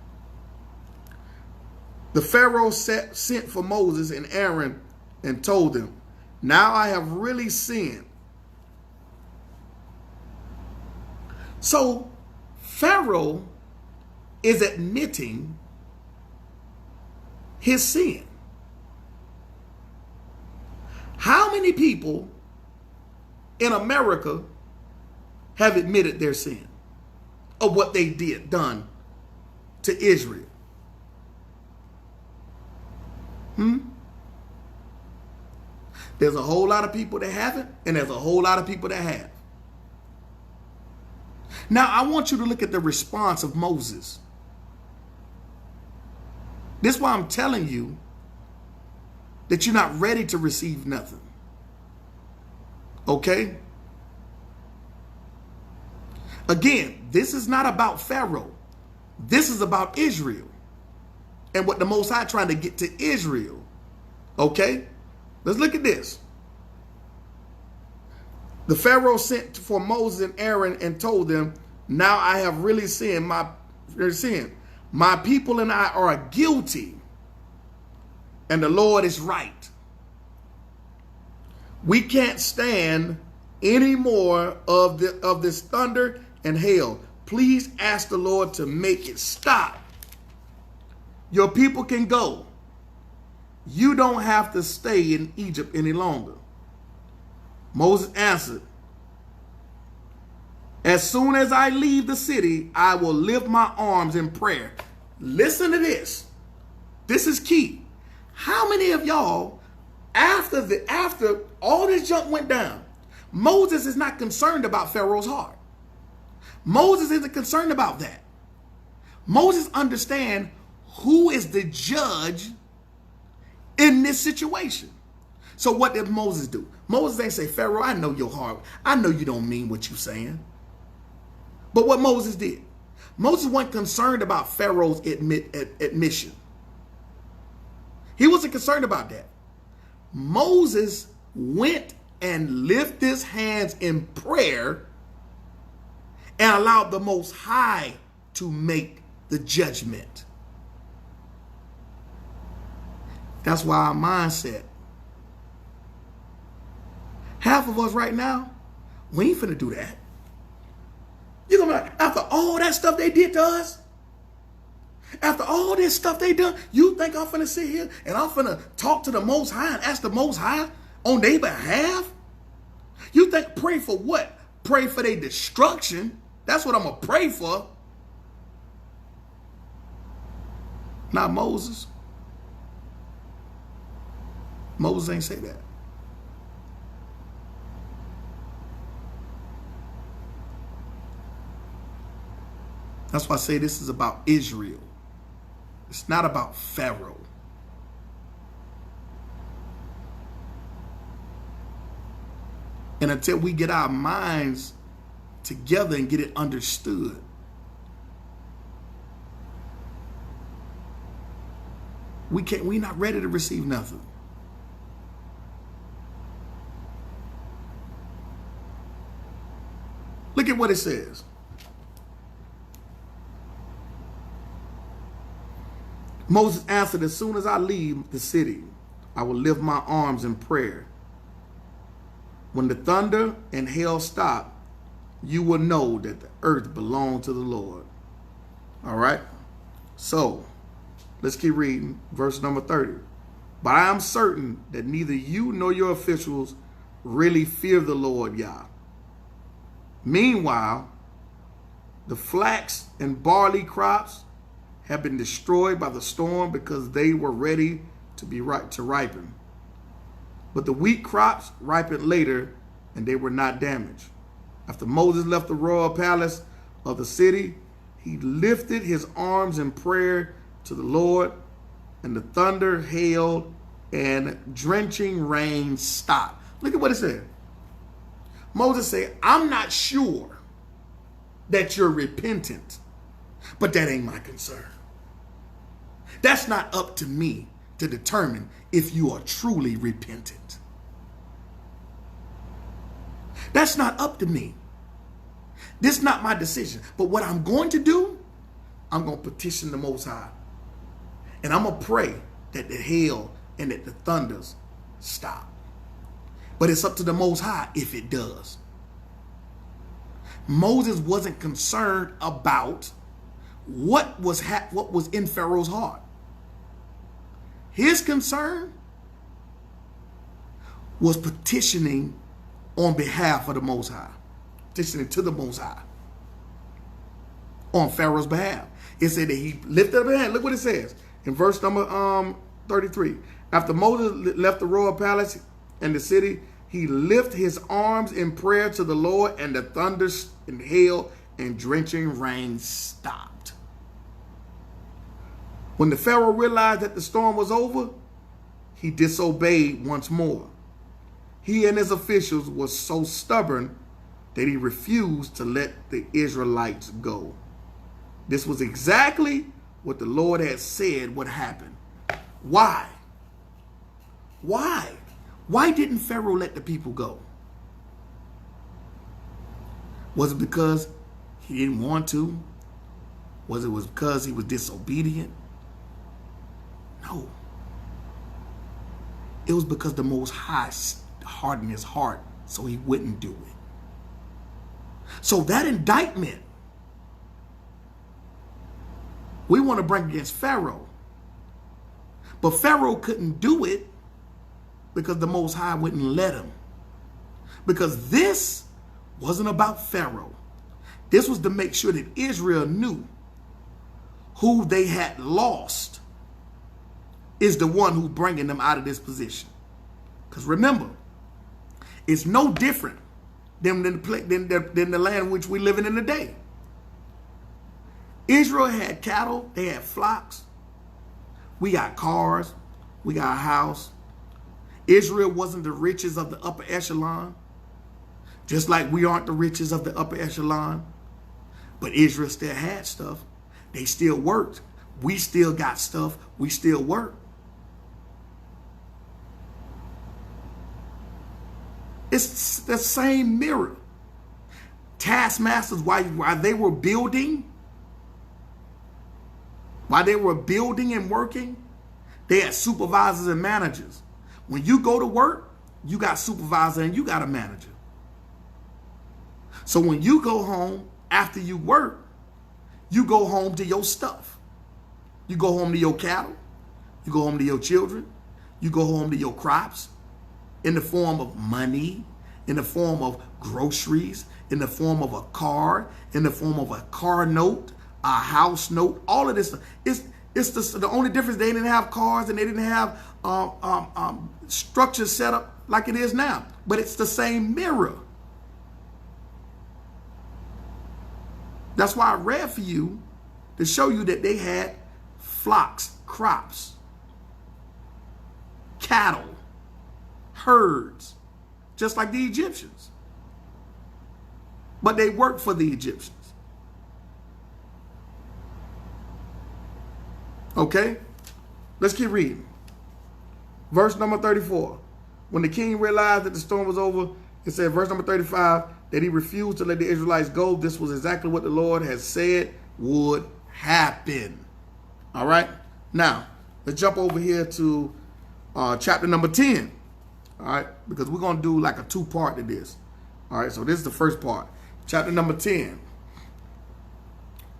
The Pharaoh sent for Moses and Aaron and told them, now I have really sinned. So Pharaoh is admitting his sin. How many people in America have admitted their sin of what they done to Israel? There's a whole lot of people that haven't, and there's a whole lot of people that have. Now, I want you to look at the response of Moses. This is why I'm telling you that you're not ready to receive nothing. Okay? Again, this is not about Pharaoh. This is about Israel and what the Most High trying to get to Israel. Okay? Let's look at this. The Pharaoh sent for Moses and Aaron and told them, now I have really sinned. My people and I are guilty, and the Lord is right. We can't stand any more of this thunder and hail. Please ask the Lord to make it stop. Your people can go. You don't have to stay in Egypt any longer. Moses answered, as soon as I leave the city, I will lift my arms in prayer. Listen to this. This is key. How many of y'all, after all this junk went down, Moses is not concerned about Pharaoh's heart. Moses isn't concerned about that. Moses understands who is the judge in this situation. So what did Moses do? Moses ain't say, Pharaoh, I know your heart. I know you don't mean what you're saying. But what Moses did, Moses wasn't concerned about Pharaoh's admission. He wasn't concerned about that. Moses went and lifted his hands in prayer and allowed the Most High to make the judgment. That's why our mindset. Half of us right now, we ain't finna do that. You're gonna be like, after all that stuff they did to us, after all this stuff they done, you think I'm finna sit here and I'm finna talk to the Most High and ask the Most High on their behalf? You think pray for what? Pray for their destruction. That's what I'm gonna pray for. Not Moses. Moses ain't say that. That's why I say this is about Israel. It's not about Pharaoh. And until we get our minds together and get it understood, we're not ready to receive nothing. Look at what it says. Moses answered, as soon as I leave the city, I will lift my arms in prayer. When the thunder and hail stop, you will know that the earth belongs to the Lord. All right. So let's keep reading verse number 30. But I am certain that neither you nor your officials really fear the Lord Yah. Meanwhile, the flax and barley crops have been destroyed by the storm because they were ready to ripen. But the wheat crops ripened later and they were not damaged. After Moses left the royal palace of the city, he lifted his arms in prayer to the Lord, and the thunder, hail, and drenching rain stopped. Look at what it said. Moses said, I'm not sure that you're repentant, but that ain't my concern. That's not up to me to determine if you are truly repentant. That's not up to me. This is not my decision. But what I'm going to do, I'm going to petition the Most High. And I'm going to pray that the hail and that the thunders stop. But it's up to the Most High if it does. Moses wasn't concerned about what was in Pharaoh's heart. His concern was petitioning on behalf of the Most High. Petitioning to the Most High. On Pharaoh's behalf. It said that he lifted up his hand. Look what it says in verse number 33. After Moses left the royal palace and the city, he lifted his arms in prayer to the Lord, and the thunder and hail and drenching rain stopped. When the Pharaoh realized that the storm was over, he disobeyed once more. He and his officials were so stubborn that he refused to let the Israelites go. This was exactly what the Lord had said would happen. Why? Why? Why didn't Pharaoh let the people go? Was it because he didn't want to? Was it because he was disobedient? No. It was because the Most High hardened his heart so he wouldn't do it. So that indictment we want to bring against Pharaoh. But Pharaoh couldn't do it because the Most High wouldn't let him. Because this wasn't about Pharaoh. This was to make sure that Israel knew who they had lost is the one who's bringing them out of this position. Because remember, it's no different than the land in which we're living in today. Israel had cattle, they had flocks. We got cars, we got a house. Israel wasn't the riches of the upper echelon, just like we aren't the riches of the upper echelon. But Israel still had stuff. They still worked. We still got stuff. We still work. It's the same mirror. Taskmasters, while they were building, and working, they had supervisors and managers. When you go to work, you got supervisor and you got a manager. So when you go home after you work, you go home to your stuff. You go home to your cattle. You go home to your children. You go home to your crops in the form of money, in the form of groceries, in the form of a car, in the form of a car note, a house note, all of this stuff. It's the only difference, they didn't have cars and they didn't have structures set up like it is now. But it's the same mirror. That's why I read for you to show you that they had flocks, crops, cattle, herds, just like the Egyptians. But they worked for the Egyptians. Okay, let's keep reading. Verse number 34. When the king realized that the storm was over, it said, verse number 35, that he refused to let the Israelites go. This was exactly what the Lord has said would happen. All right, now let's jump over here to chapter number 10. All right, because we're going to do like a two-part to this. All right, so this is the first part. Chapter number 10.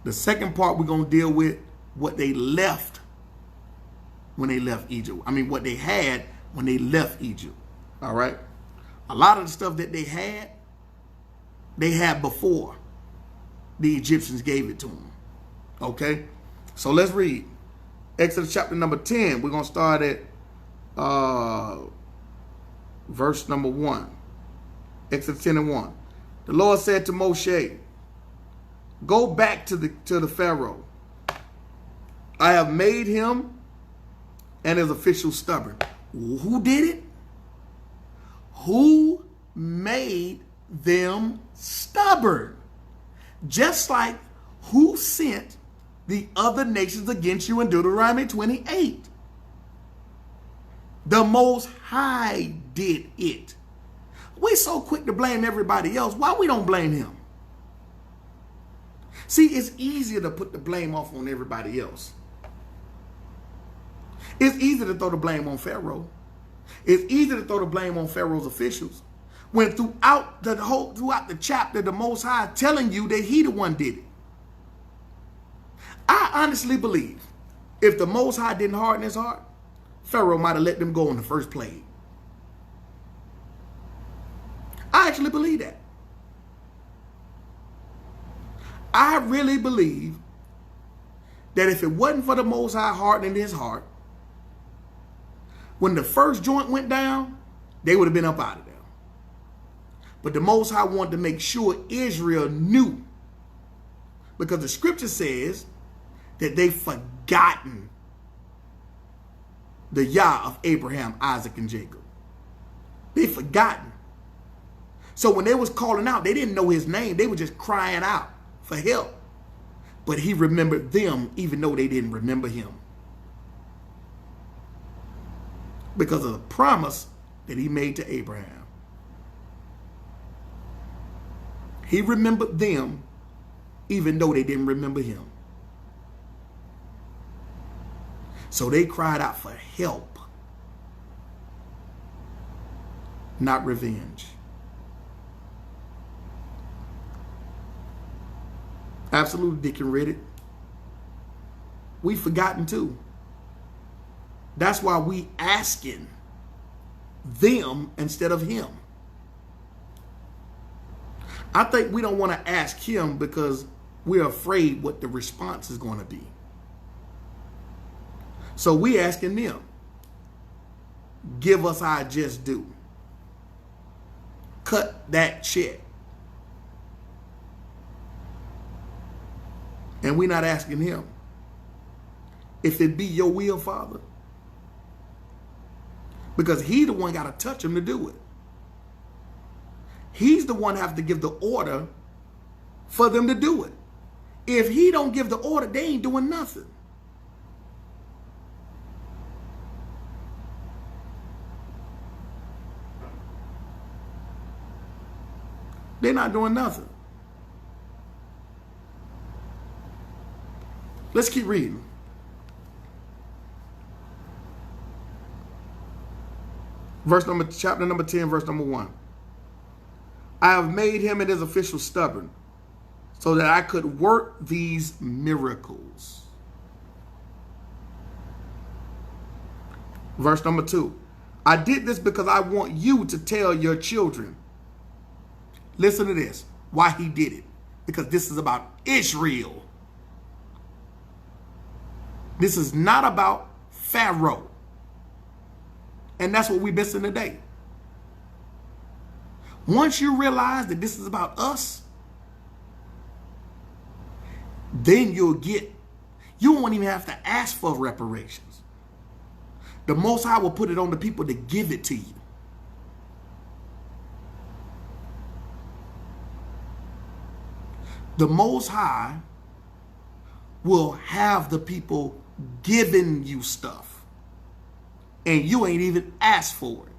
The second part, we're going to deal with what they left when they left Egypt. I mean, what they had when they left Egypt. All right. A lot of the stuff that they had before the Egyptians gave it to them. Okay. So let's read Exodus chapter number 10. We're going to start at verse number 1. Exodus 10 and 1. The Lord said to Moshe, go back to the Pharaoh. I have made him and his officials stubborn. Who did it? Who made them stubborn? Just like who sent the other nations against you in Deuteronomy 28? The Most High did it. We're so quick to blame everybody else. Why we don't blame him? See, it's easier to put the blame off on everybody else. It's easy to throw the blame on Pharaoh. It's easy to throw the blame on Pharaoh's officials. When throughout the chapter, the Most High is telling you that he the one did it. I honestly believe if the Most High didn't harden his heart, Pharaoh might have let them go in the first plague. I actually believe that. I really believe that if it wasn't for the Most High hardening his heart, when the first joint went down, they would have been up out of there. But the Most High wanted to make sure Israel knew, because the scripture says that they've forgotten the Yah of Abraham, Isaac, and Jacob. They've forgotten. So when they was calling out, they didn't know his name. They were just crying out for help. But he remembered them even though they didn't remember him, because of the promise that he made to Abraham. He remembered them even though they didn't remember him. So they cried out for help, not revenge. Absolutely, Dick and read it. We've forgotten too. That's why we asking them instead of him. I think we don't want to ask him because we're afraid what the response is going to be. So we asking them, give us our just due. Cut that check. And we're not asking him, if it be your will, Father. Because he the one got to touch him to do it. He's the one have to give the order for them to do it. If he don't give the order, they ain't doing nothing. They're not doing nothing. Let's keep reading. Chapter number 10, verse number 1. I have made him and his officials stubborn, so that I could work these miracles. Verse number 2. I did this because I want you to tell your children. Listen to this. Why he did it. Because this is about Israel. This is not about Pharaoh. And that's what we're missing today. Once you realize that this is about us, then you won't even have to ask for reparations. The Most High will put it on the people to give it to you. The Most High will have the people giving you stuff, and you ain't even asked for it.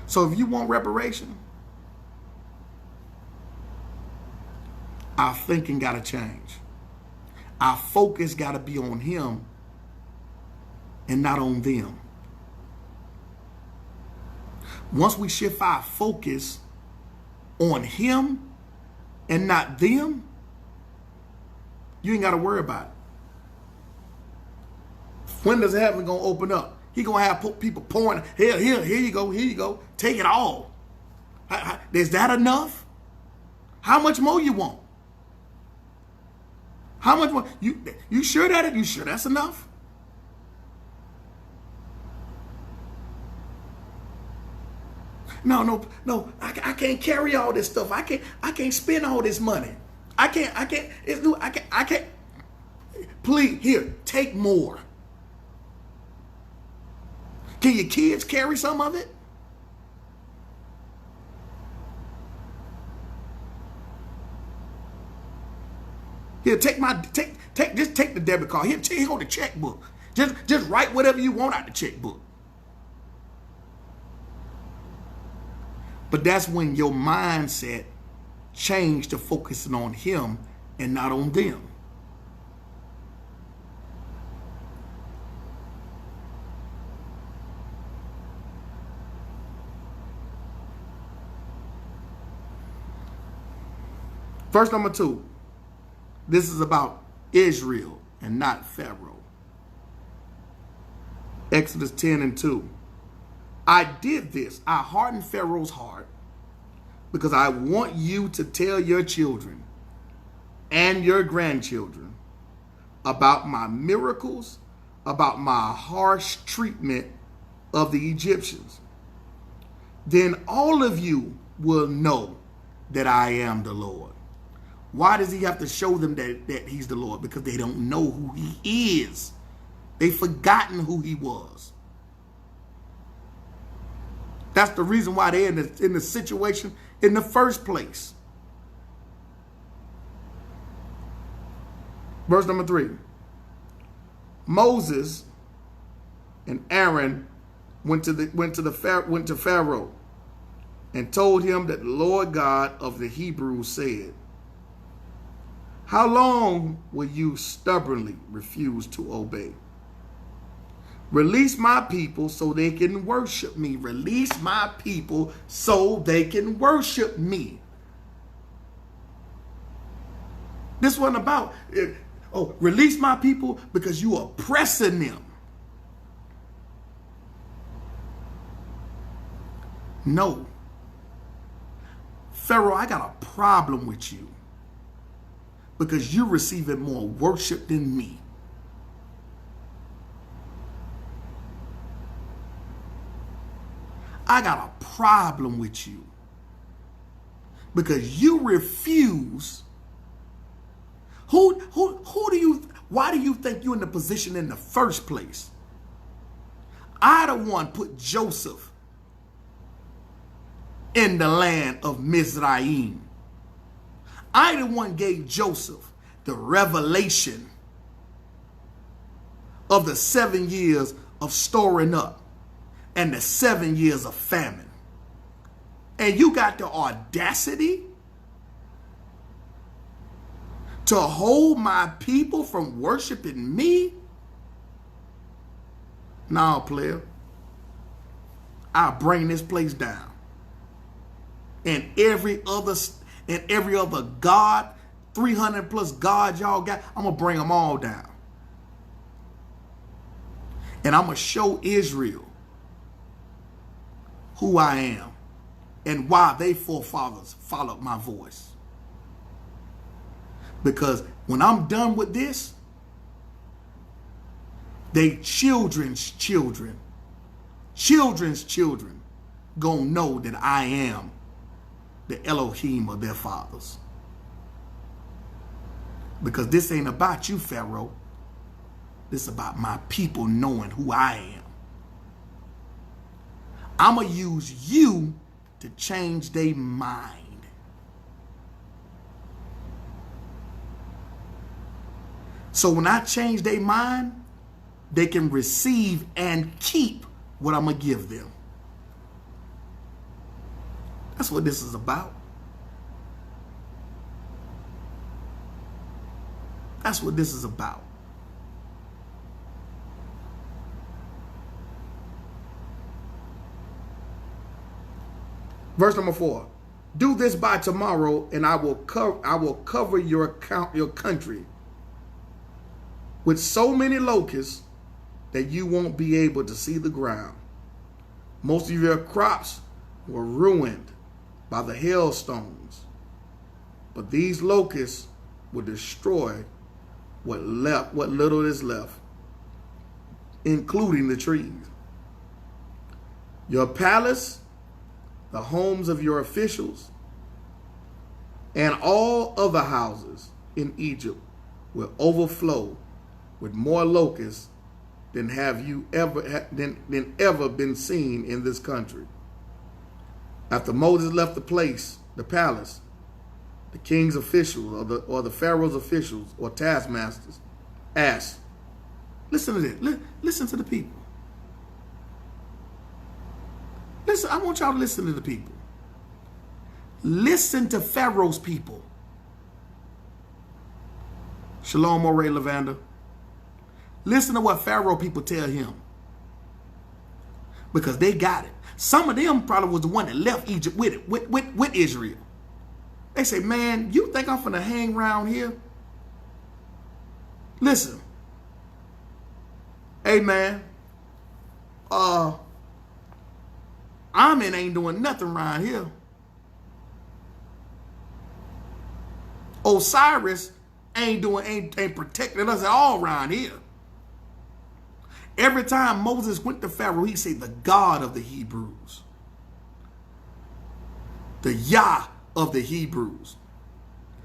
So if you want reparation, our thinking got to change. Our focus got to be on him and not on them. Once we shift our focus on him and not them, you ain't got to worry about it. When does heaven going to open up? He going to have people pouring, here you go, take it all. Is that enough? How much more you want? How much more? You sure that? You sure that's enough? no. I can't carry all this stuff. I can't spend all this money. I can't. Please, here, take more. Can your kids carry some of it? Here, just take the debit card. Here go the checkbook. Just write whatever you want out the checkbook. But that's when your mindset changed to focusing on him and not on them. Verse number 2. This is about Israel and not Pharaoh. Exodus 10:2. I did this. I hardened Pharaoh's heart because I want you to tell your children and your grandchildren about my miracles, about my harsh treatment of the Egyptians. Then all of you will know that I am the Lord. Why does he have to show them that he's the Lord? Because they don't know who he is. They've forgotten who he was. That's the reason why they're in the situation in the first place. Verse number 3. Moses and Aaron went to Pharaoh and told him that the Lord God of the Hebrews said, how long will you stubbornly refuse to obey? Release my people so they can worship me. Release my people so they can worship me. This wasn't about, release my people because you are oppressing them. No. Pharaoh, I got a problem with you because you're receiving more worship than me. I got a problem with you because you refuse. Why do you think you're in the position in the first place? I the one put Joseph in the land of Mizraim. I the one gave Joseph the revelation of the 7 years of storing up and the 7 years of famine. And you got the audacity to hold my people from worshiping me? Nah, player. I'll bring this place down. And every other God, 300 plus gods y'all got, I'm going to bring them all down. And I'm going to show Israel who I am and why they forefathers followed my voice. Because when I'm done with this, they children's children gonna know that I am the Elohim of their fathers. Because this ain't about you, Pharaoh. This is about my people knowing who I am. I'm going to use you to change their mind. So when I change their mind, they can receive and keep what I'm going to give them. That's what this is about. That's what this is about. Verse number 4. Do this by tomorrow, and I will cover your country with so many locusts that you won't be able to see the ground. Most of your crops were ruined by the hailstones, but these locusts will destroy what little is left, including the trees. Your palace the homes of your officials, and all other houses in Egypt will overflow with more locusts than have you ever than ever been seen in this country. After Moses left the palace, the king's officials or the Pharaoh's officials or taskmasters asked, listen to this, listen to the people. Listen, I want y'all to listen to the people. Listen to Pharaoh's people. Shalom, Moray Lavanda. Listen to what Pharaoh people tell him. Because they got it. Some of them probably was the one that left Egypt with it, with Israel. They say, man, you think I'm finna hang around here? Listen. Hey, man. Amen ain't doing nothing around here. Osiris ain't protecting us at all around here. Every time Moses went to Pharaoh, he said, the God of the Hebrews. The Yah of the Hebrews.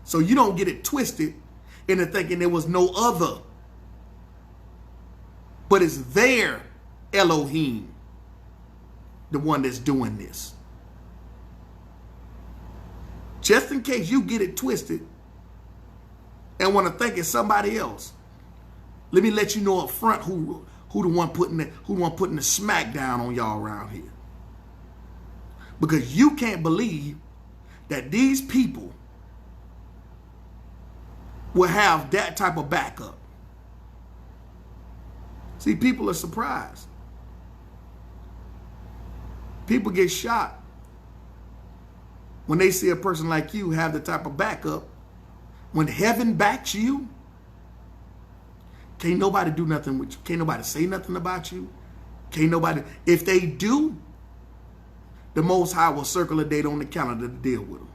So you don't get it twisted into thinking there was no other. But it's their Elohim, the one that's doing this. Just in case you get it twisted and want to think it's somebody else, let me let you know up front who the one putting the smack down on y'all around here. Because you can't believe that these people will have that type of backup. See, people are surprised. People get shot when they see a person like you have the type of backup. When heaven backs you, can't nobody do nothing with you. Can't nobody say nothing about you. Can't nobody. If they do, the Most High will circle a date on the calendar to deal with them.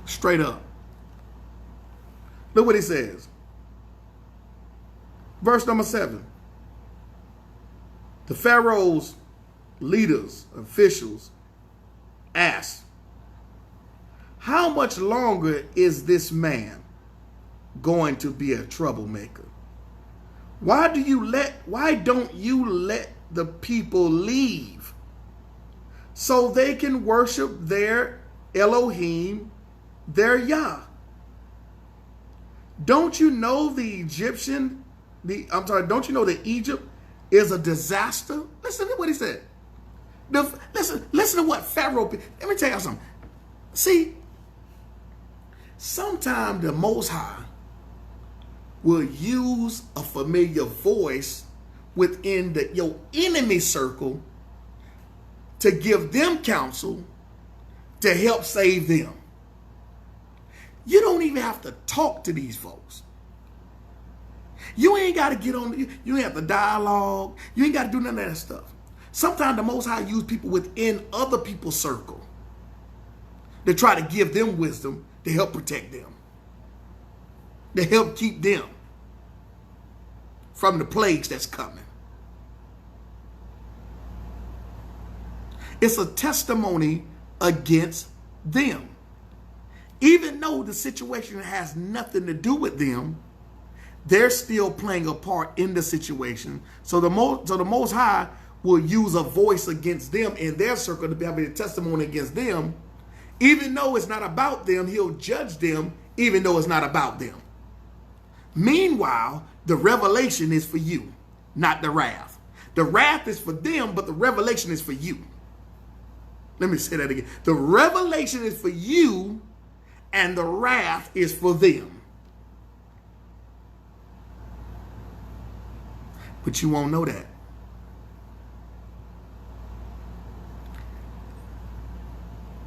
Straight up. Look what he says. Verse number 7. The Pharaoh's leaders, officials, asked, how much longer is this man going to be a troublemaker? Why don't you let the people leave so they can worship their Elohim, their Yah? Don't you know don't you know that Egypt is a disaster? Listen to what he said. Listen to what Pharaoh, let me tell you something. See, sometimes the Most High will use a familiar voice within your enemy circle to give them counsel to help save them. You don't even have to talk to these folks. You ain't got to get on, you ain't have to dialogue. You ain't got to do none of that stuff. Sometimes the Most High use people within other people's circle to try to give them wisdom to help protect them, to help keep them from the plagues that's coming. It's a testimony against them. Even though the situation has nothing to do with them, they're still playing a part in the situation. So the Most High will use a voice against them in their circle to be having a testimony against them. Even though it's not about them, he'll judge them, even though it's not about them. Meanwhile, the revelation is for you, not the wrath. The wrath is for them, but the revelation is for you. Let me say that again. The revelation is for you, and the wrath is for them. But you won't know that.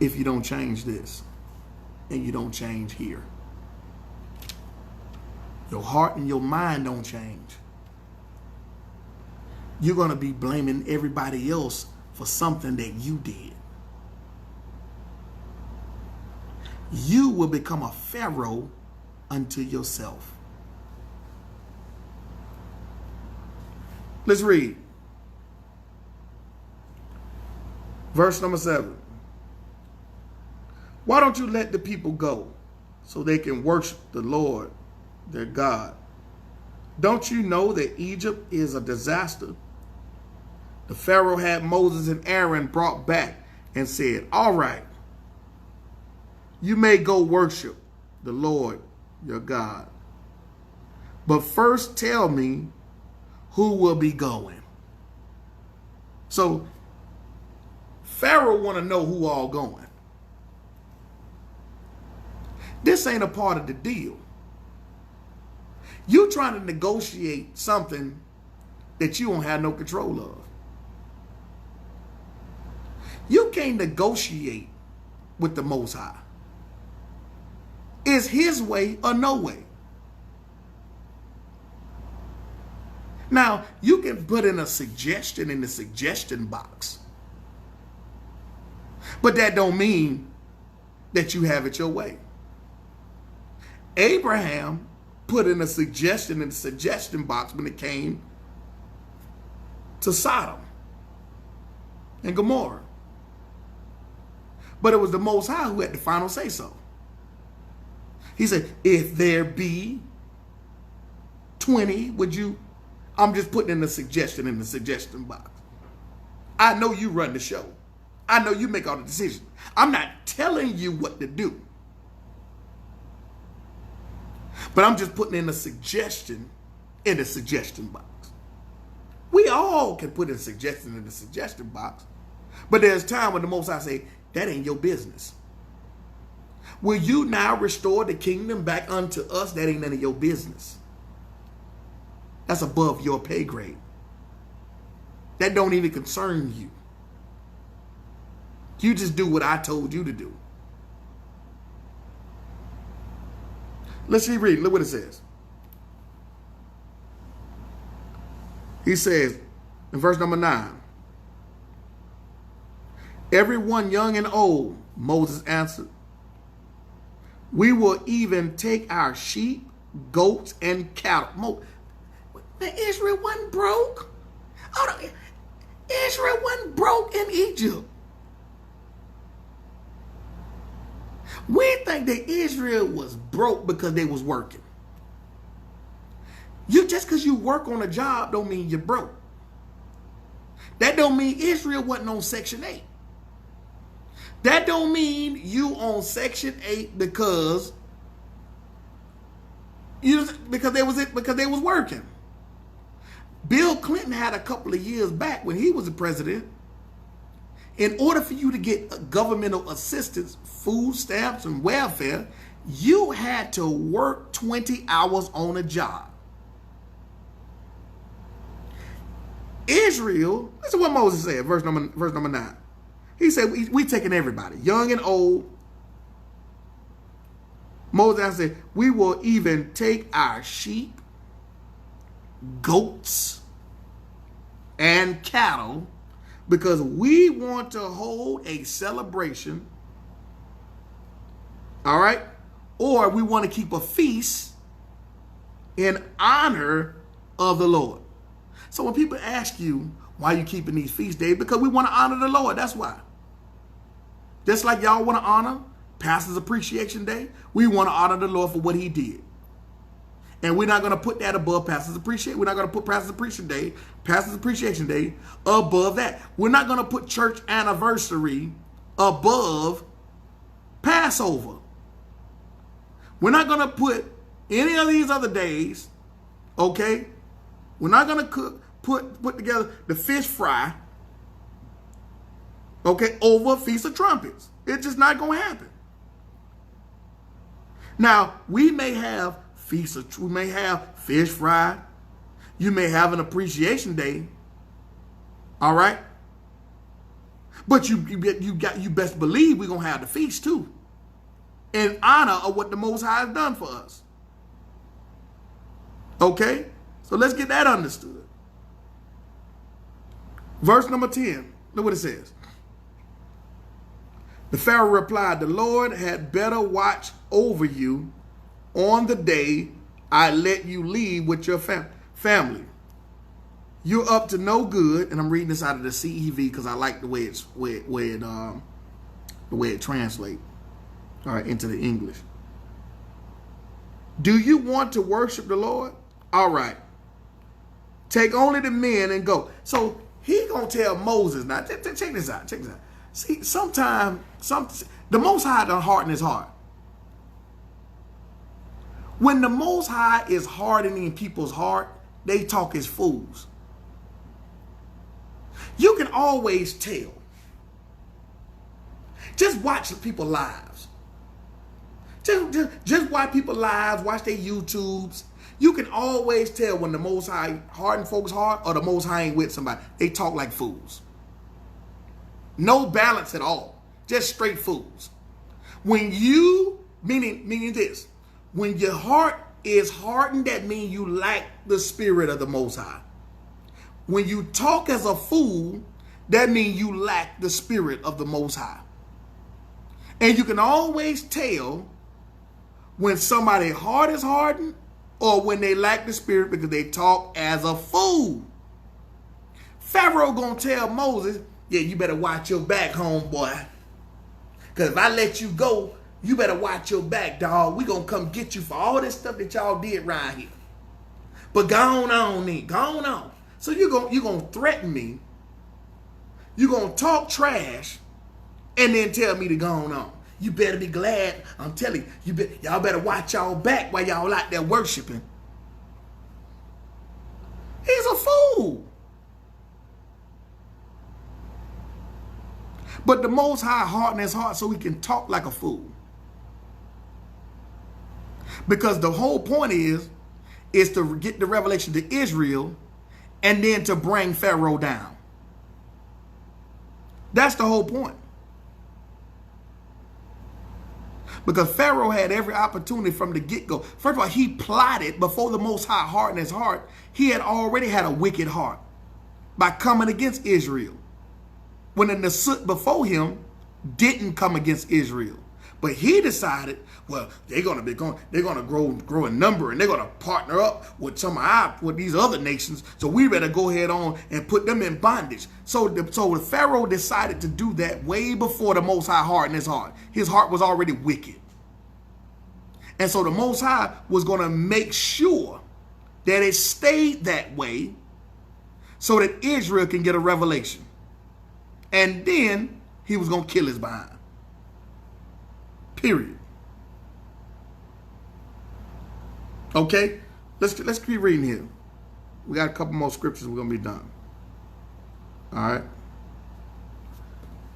If you don't change this, and you don't change here. Your heart and your mind don't change. You're going to be blaming everybody else for something that you did. You will become a Pharaoh unto yourself. Let's read Verse number 7. Why don't you let the people go so they can worship the Lord, their God? Don't you know that Egypt is a disaster? The Pharaoh had Moses and Aaron brought back and said, all right, you may go worship the Lord, your God. But first tell me who will be going. So Pharaoh want to know who all going. This ain't a part of the deal. You trying to negotiate something that you don't have no control of. You can't negotiate with the Most High. It's his way or no way. Now, you can put in a suggestion in the suggestion box. But that don't mean that you have it your way. Abraham put in a suggestion in the suggestion box when it came to Sodom and Gomorrah. But it was the Most High who had the final say so. He said, if there be 20, would you? I'm just putting in a suggestion in the suggestion box. I know you run the show. I know you make all the decisions. I'm not telling you what to do. But I'm just putting in a suggestion in the suggestion box. We all can put in a suggestion in the suggestion box. But there's time when the Most High say, that ain't your business. Will you now restore the kingdom back unto us? That ain't none of your business. That's above your pay grade. That don't even concern you. You just do what I told you to do. Let's read. Look what it says. He says in verse number 9, everyone young and old, Moses answered, we will even take our sheep, goats, and cattle. Man, Israel wasn't broke. Israel wasn't broke in Egypt. We think that Israel was broke because they was working. Just because you work on a job don't mean you're broke. That don't mean Israel wasn't on Section 8. That don't mean you on Section 8 because they was working. Bill Clinton had a couple of years back when he was the president. In order for you to get governmental assistance, food stamps, and welfare, you had to work 20 hours on a job. Israel, listen to what Moses said, verse number 9. He said, we taking everybody, young and old. Moses said, we will even take our sheep, goats, and cattle, because we want to hold a celebration, all right? Or we want to keep a feast in honor of the Lord. So when people ask you, why are you keeping these feast days? Because we want to honor the Lord, that's why. Just like y'all want to honor Pastor's Appreciation Day, we want to honor the Lord for what he did. And we're not going to put that above Pastor's Appreciation. We're not going to put Pastor's Appreciation Day above that. We're not going to put church anniversary above Passover. We're not going to put any of these other days, okay? We're not going to put together the fish fry, okay, over Feast of Trumpets. It's just not going to happen. Now, we may have we may have fish fry. You may have an appreciation day. All right? But you best believe we're going to have the feast too, in honor of what the Most High has done for us. Okay? So let's get that understood. Verse number 10. Look what it says. The Pharaoh replied, the Lord had better watch over you on the day I let you leave with your family. You're up to no good, and I'm reading this out of the CEV because I like the way the way it translates, all right, into the English. Do you want to worship the Lord? All right. Take only the men and go. So he gonna tell Moses now. Check this out. Check this out. See, sometimes the Most High done harden his heart. When the Most High is hardening people's heart, they talk as fools. You can always tell. Just watch people's lives. Just watch people's lives, watch their YouTubes. You can always tell when the Most High harden folks' heart or the Most High ain't with somebody. They talk like fools. No balance at all. Just straight fools. When you, meaning this, when your heart is hardened, that means you lack the spirit of the Most High. When you talk as a fool, that means you lack the spirit of the Most High. And you can always tell when somebody's heart is hardened or when they lack the spirit because they talk as a fool. Pharaoh gonna tell Moses, yeah, you better watch your back, homeboy. Because if I let you go, you better watch your back, dog. We gonna come get you for all this stuff that y'all did right here. But go on then, go on. So you're gonna threaten me. You're gonna talk trash and then tell me to go on. You better be glad. I'm telling you, y'all better watch y'all back while y'all out there worshiping. He's a fool. But the Most High hardened his heart so he can talk like a fool. Because the whole point is to get the revelation to Israel and then to bring Pharaoh down. That's the whole point. Because Pharaoh had every opportunity from the get-go. First of all, he plotted before the Most High hardened his heart. He had already had a wicked heart by coming against Israel. When the Nasut before him didn't come against Israel. But he decided, well, they're gonna grow in number and they're gonna partner up with with these other nations. So we better go ahead on and put them in bondage. So the Pharaoh decided to do that way before the Most High hardened his heart. His heart was already wicked. And so the Most High was gonna make sure that it stayed that way so that Israel can get a revelation. And then he was gonna kill his behind. Period. Okay, let's keep reading here. We got a couple more scriptures. We're gonna be done. All right.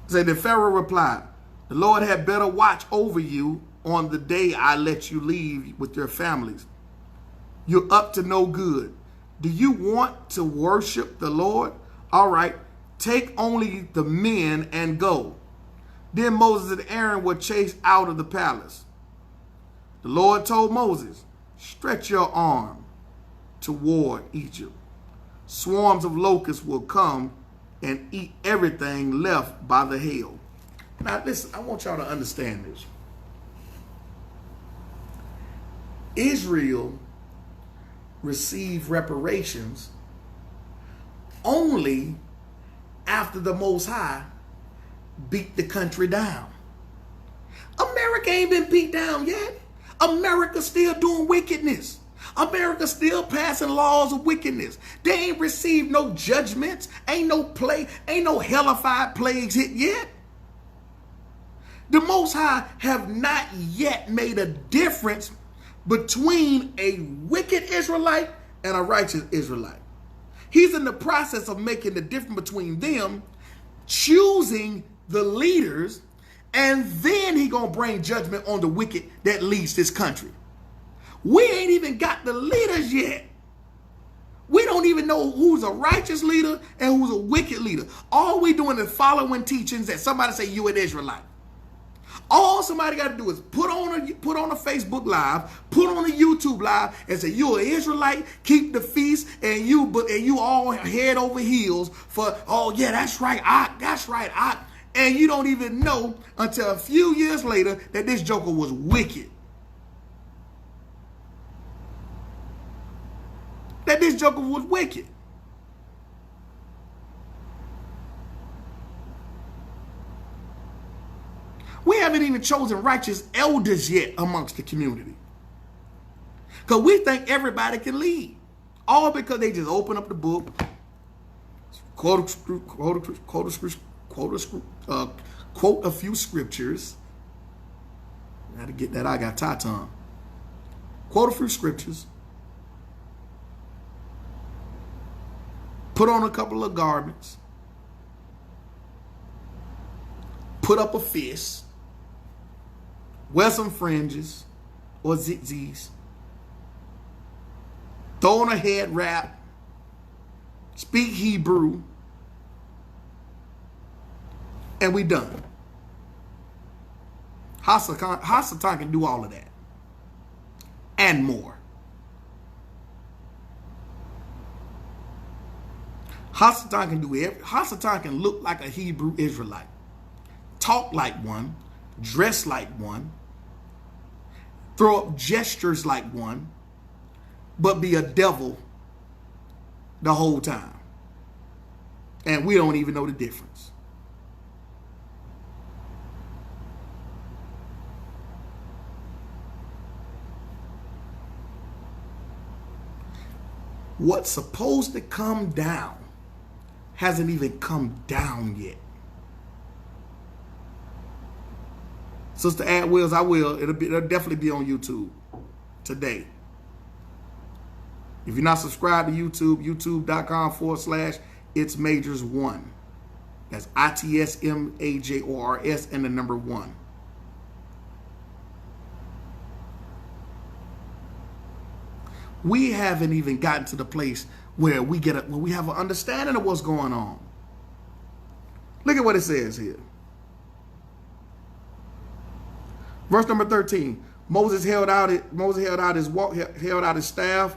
Say the Pharaoh replied, "The Lord had better watch over you on the day I let you leave with your families. You're up to no good. Do you want to worship the Lord? All right, take only the men and go." Then Moses and Aaron were chased out of the palace. The Lord told Moses, "Stretch your arm toward Egypt. Swarms of locusts will come and eat everything left by the hail." Now listen, I want y'all to understand this. Israel received reparations only after the Most High beat the country down. America ain't been beat down yet. America's still doing wickedness. America's still passing laws of wickedness. They ain't received no judgments. Ain't no hellified plagues hit yet. The Most High have not yet made a difference between a wicked Israelite and a righteous Israelite. He's in the process of making the difference between them, choosing the leaders, and then he gonna bring judgment on the wicked that leads this country. We ain't even got the leaders yet. We don't even know who's a righteous leader and who's a wicked leader. All we doing is following teachings that somebody say you an Israelite. All somebody got to do is put on a Facebook Live, put on a YouTube Live, and say you're an Israelite, keep the feast, and you all head over heels for, oh yeah, that's right, that's right. And you don't even know until a few years later that this joker was wicked. That this joker was wicked. haven't even chosen righteous elders yet amongst the community. Because we think everybody can lead. All because they just open up the book, quote a few scriptures. I had to get that. I got tie tongue. Quote a few scriptures. Put on a couple of garments. Put up a fist. Wear some fringes or zigzags. Throw on a head wrap. Speak Hebrew. And we done. Hasatan can do all of that. And more. Hasatan can do everything. Hasatan can look like a Hebrew Israelite. Talk like one. Dress like one. Throw up gestures like one. But be a devil the whole time. And we don't even know the difference. What's supposed to come down hasn't even come down yet. Sister Add Wills, I will. It'll definitely be on YouTube today. If you're not subscribed to YouTube, youtube.com/itsmajors1. That's ITSMAJORS and the number 1. We haven't even gotten to the place where we have an understanding of what's going on. Look at what it says here. Verse number 13. Moses held out his staff,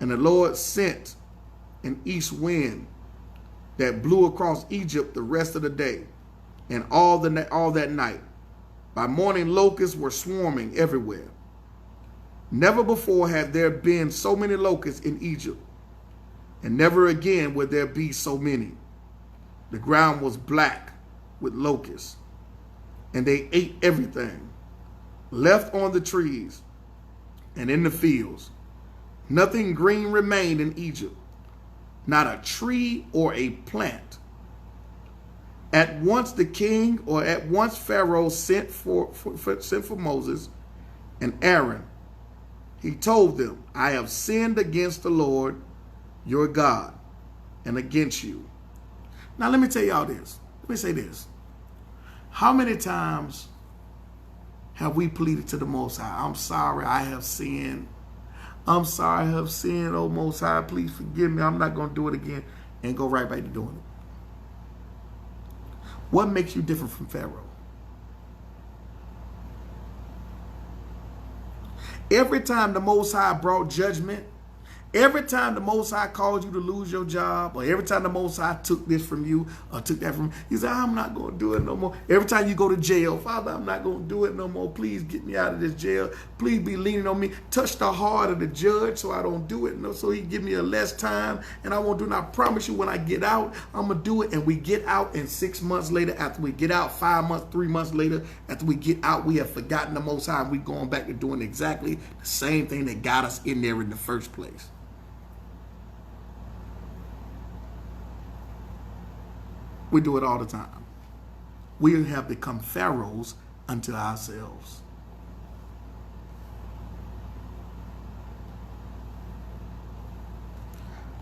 and the Lord sent an east wind that blew across Egypt the rest of the day and all that night. By morning, locusts were swarming everywhere. Never before had there been so many locusts in Egypt, and never again would there be so many. The ground was black with locusts, and they ate everything left on the trees and in the fields. Nothing green remained in Egypt, not a tree or a plant. At once Pharaoh sent for Moses and Aaron. He told them, I have sinned against the Lord your God and against you. Now let me tell y'all this. Let me say this. How many times have we pleaded to the Most High? I'm sorry, I have sinned. I'm sorry, I have sinned. Oh, Most High, please forgive me. I'm not going to do it again. And go right back to doing it. What makes you different from Pharaoh? Every time the Most High brought judgment, every time the Most High called you to lose your job, or every time the Most High took this from you or took that from you, you say, I'm not going to do it no more. Every time you go to jail, Father, I'm not going to do it no more. Please get me out of this jail. Please be leaning on me. Touch the heart of the judge so I don't do it. No, so he give me a less time and I won't do it. And I promise you when I get out, I'm going to do it. And we get out, and 6 months later, after we get out, 5 months, 3 months later, after we get out, we have forgotten the Most High, and we're going back to doing exactly the same thing that got us in there in the first place. We do it all the time. We have become pharaohs unto ourselves.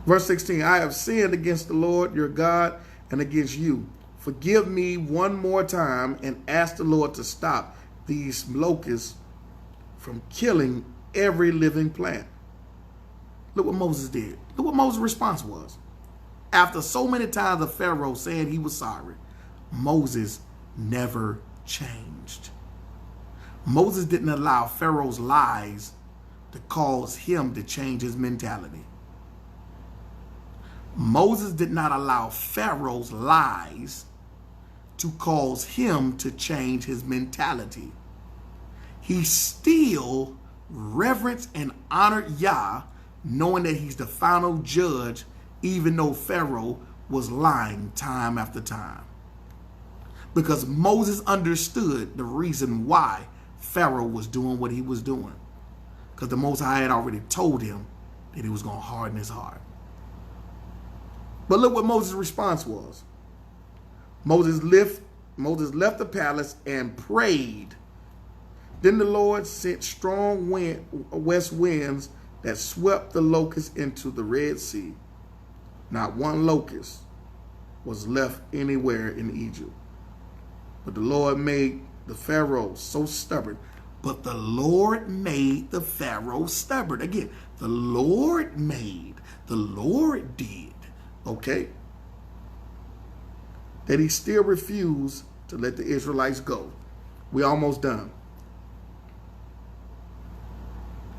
Verse 16, I have sinned against the Lord your God and against you. Forgive me one more time and ask the Lord to stop these locusts from killing every living plant. Look what Moses did. Look what Moses' response was. After so many times of Pharaoh saying he was sorry, Moses never changed. Moses didn't allow Pharaoh's lies to cause him to change his mentality. Moses did not allow Pharaoh's lies to cause him to change his mentality. He still reverenced and honored Yah, knowing that he's the final judge, even though Pharaoh was lying time after time. because Moses understood the reason why Pharaoh was doing what he was doing. Because the Most High had already told him that he was going to harden his heart. But look what Moses' response was. Moses left the palace and prayed. Then the Lord sent strong west winds that swept the locusts into the Red Sea. Not one locust was left anywhere in Egypt. But the Lord made the Pharaoh so stubborn. But the Lord made the Pharaoh stubborn. Again, the Lord made, the Lord did, okay? That he still refused to let the Israelites go. We're almost done.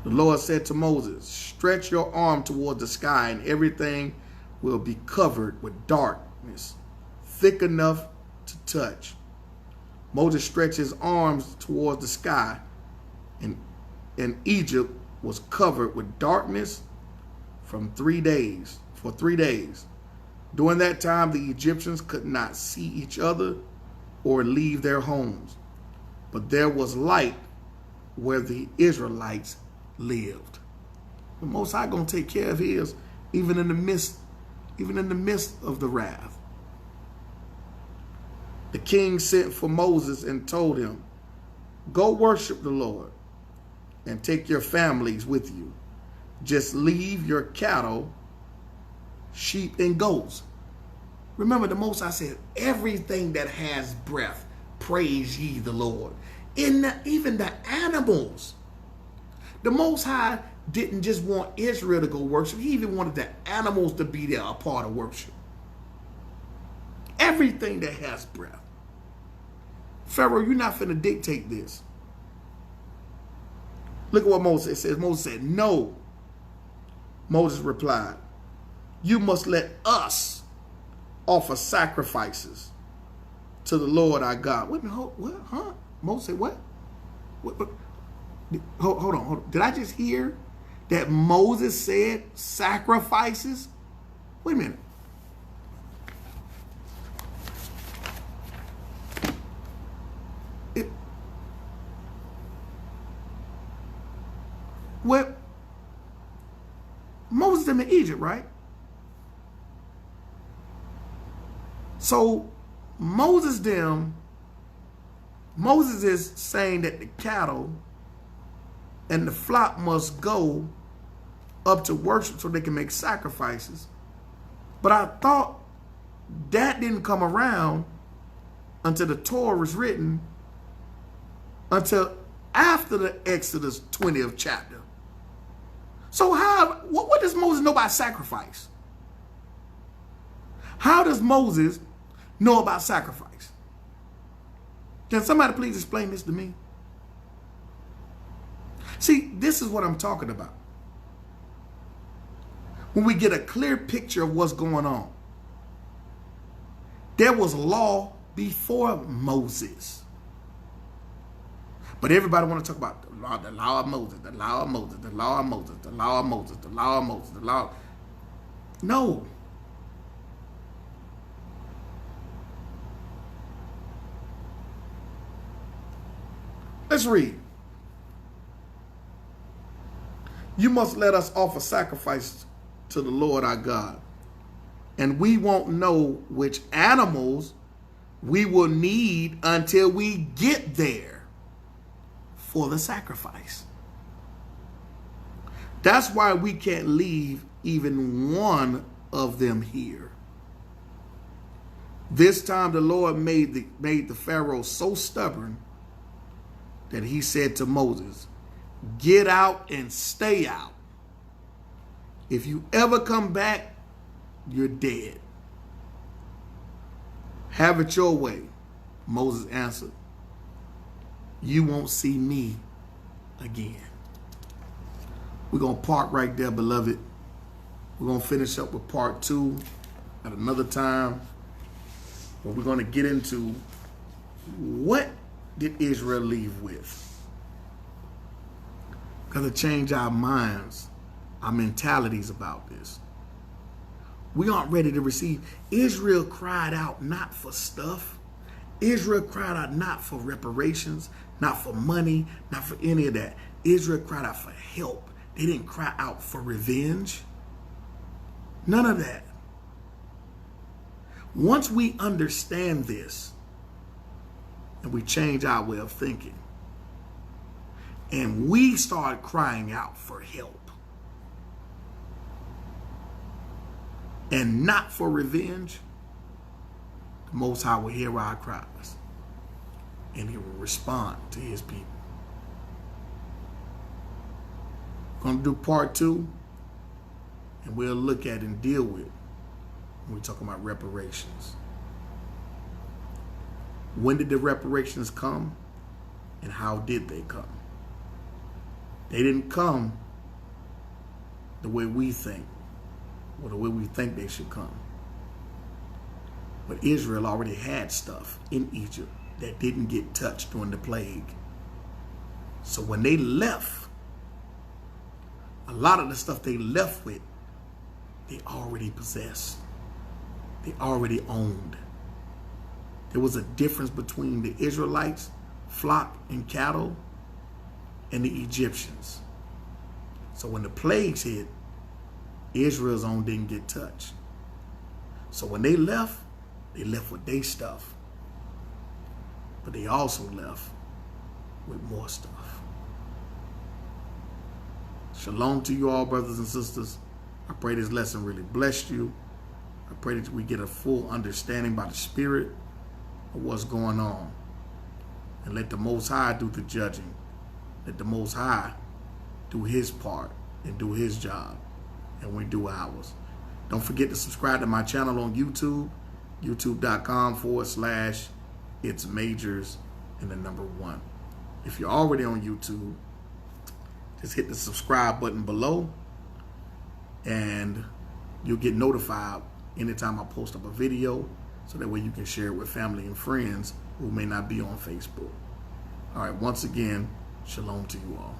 The Lord said to Moses, stretch your arm toward the sky and everything will be covered with darkness, thick enough to touch. Moses stretched his arms toward the sky, and Egypt was covered with darkness for 3 days. During that time, the Egyptians could not see each other or leave their homes. But there was light where the Israelites lived. The Most High gonna take care of his, even in the midst of the wrath. The king sent for Moses and told him, go worship the Lord and take your families with you. Just leave your cattle, sheep, and goats. Remember, the Most High said, everything that has breath, praise ye the Lord. Even the animals. The Most High didn't just want Israel to go worship. He even wanted the animals to be there, a part of worship. Everything that has breath. Pharaoh, you're not finna dictate this. Look at what Moses says. Moses said, no. Moses replied, you must let us offer sacrifices to the Lord our God. Wait a minute, what? Huh? Moses said, what? Hold on. Did I just hear that Moses said sacrifices? Wait a minute. Well, Moses is in Egypt, right? So Moses is saying that the cattle and the flock must go up to worship so they can make sacrifices. But I thought that didn't come around until the Torah was written, until after the Exodus 20th chapter. So what does Moses know about sacrifice? How does Moses know about sacrifice? Can somebody please explain this to me? See, this is what I'm talking about. When we get a clear picture of what's going on. There was law before Moses. But everybody want to talk about the law of Moses, the law of Moses, the law of Moses, the law of Moses, the law of Moses, the law. No. Let's read. You must let us offer sacrifice to the Lord our God, and we won't know which animals we will need until we get there for the sacrifice. That's why we can't leave even one of them here. This time the Lord made the Pharaoh so stubborn that he said to Moses, get out and stay out. If you ever come back, you're dead. Have it your way, Moses answered. You won't see me again. We're going to park right there, beloved. We're going to finish up with part 2 at another time, where we're going to get into what did Israel leave with. Got to change our minds, our mentalities about this. We aren't ready to receive. Israel cried out not for stuff. Israel cried out not for reparations, not for money, not for any of that. Israel cried out for help. They didn't cry out for revenge. None of that. Once we understand this and we change our way of thinking and we start crying out for help and not for revenge, the Most High will hear our cries and he will respond to his people. We're going to do part 2, and we'll look at and deal with when we're talking about reparations. When did the reparations come and how did they come? They didn't come the way we think or the way we think they should come. But Israel already had stuff in Egypt that didn't get touched during the plague. So when they left, a lot of the stuff they left with, they already possessed. They already owned. There was a difference between the Israelites, flock and cattle, and the Egyptians. So when the plagues hit, Israel's own didn't get touched. So when they left with their stuff. But they also left with more stuff. Shalom to you all, brothers and sisters. I pray this lesson really blessed you. I pray that we get a full understanding by the Spirit of what's going on. And let the Most High do the judging. Let the Most High do his part and do his job. And we do ours. Don't forget to subscribe to my channel on YouTube. YouTube.com/itsmajors and the number 1. If you're already on YouTube, just hit the subscribe button below and you'll get notified anytime I post up a video, so that way you can share it with family and friends who may not be on Facebook. All right, once again, shalom to you all.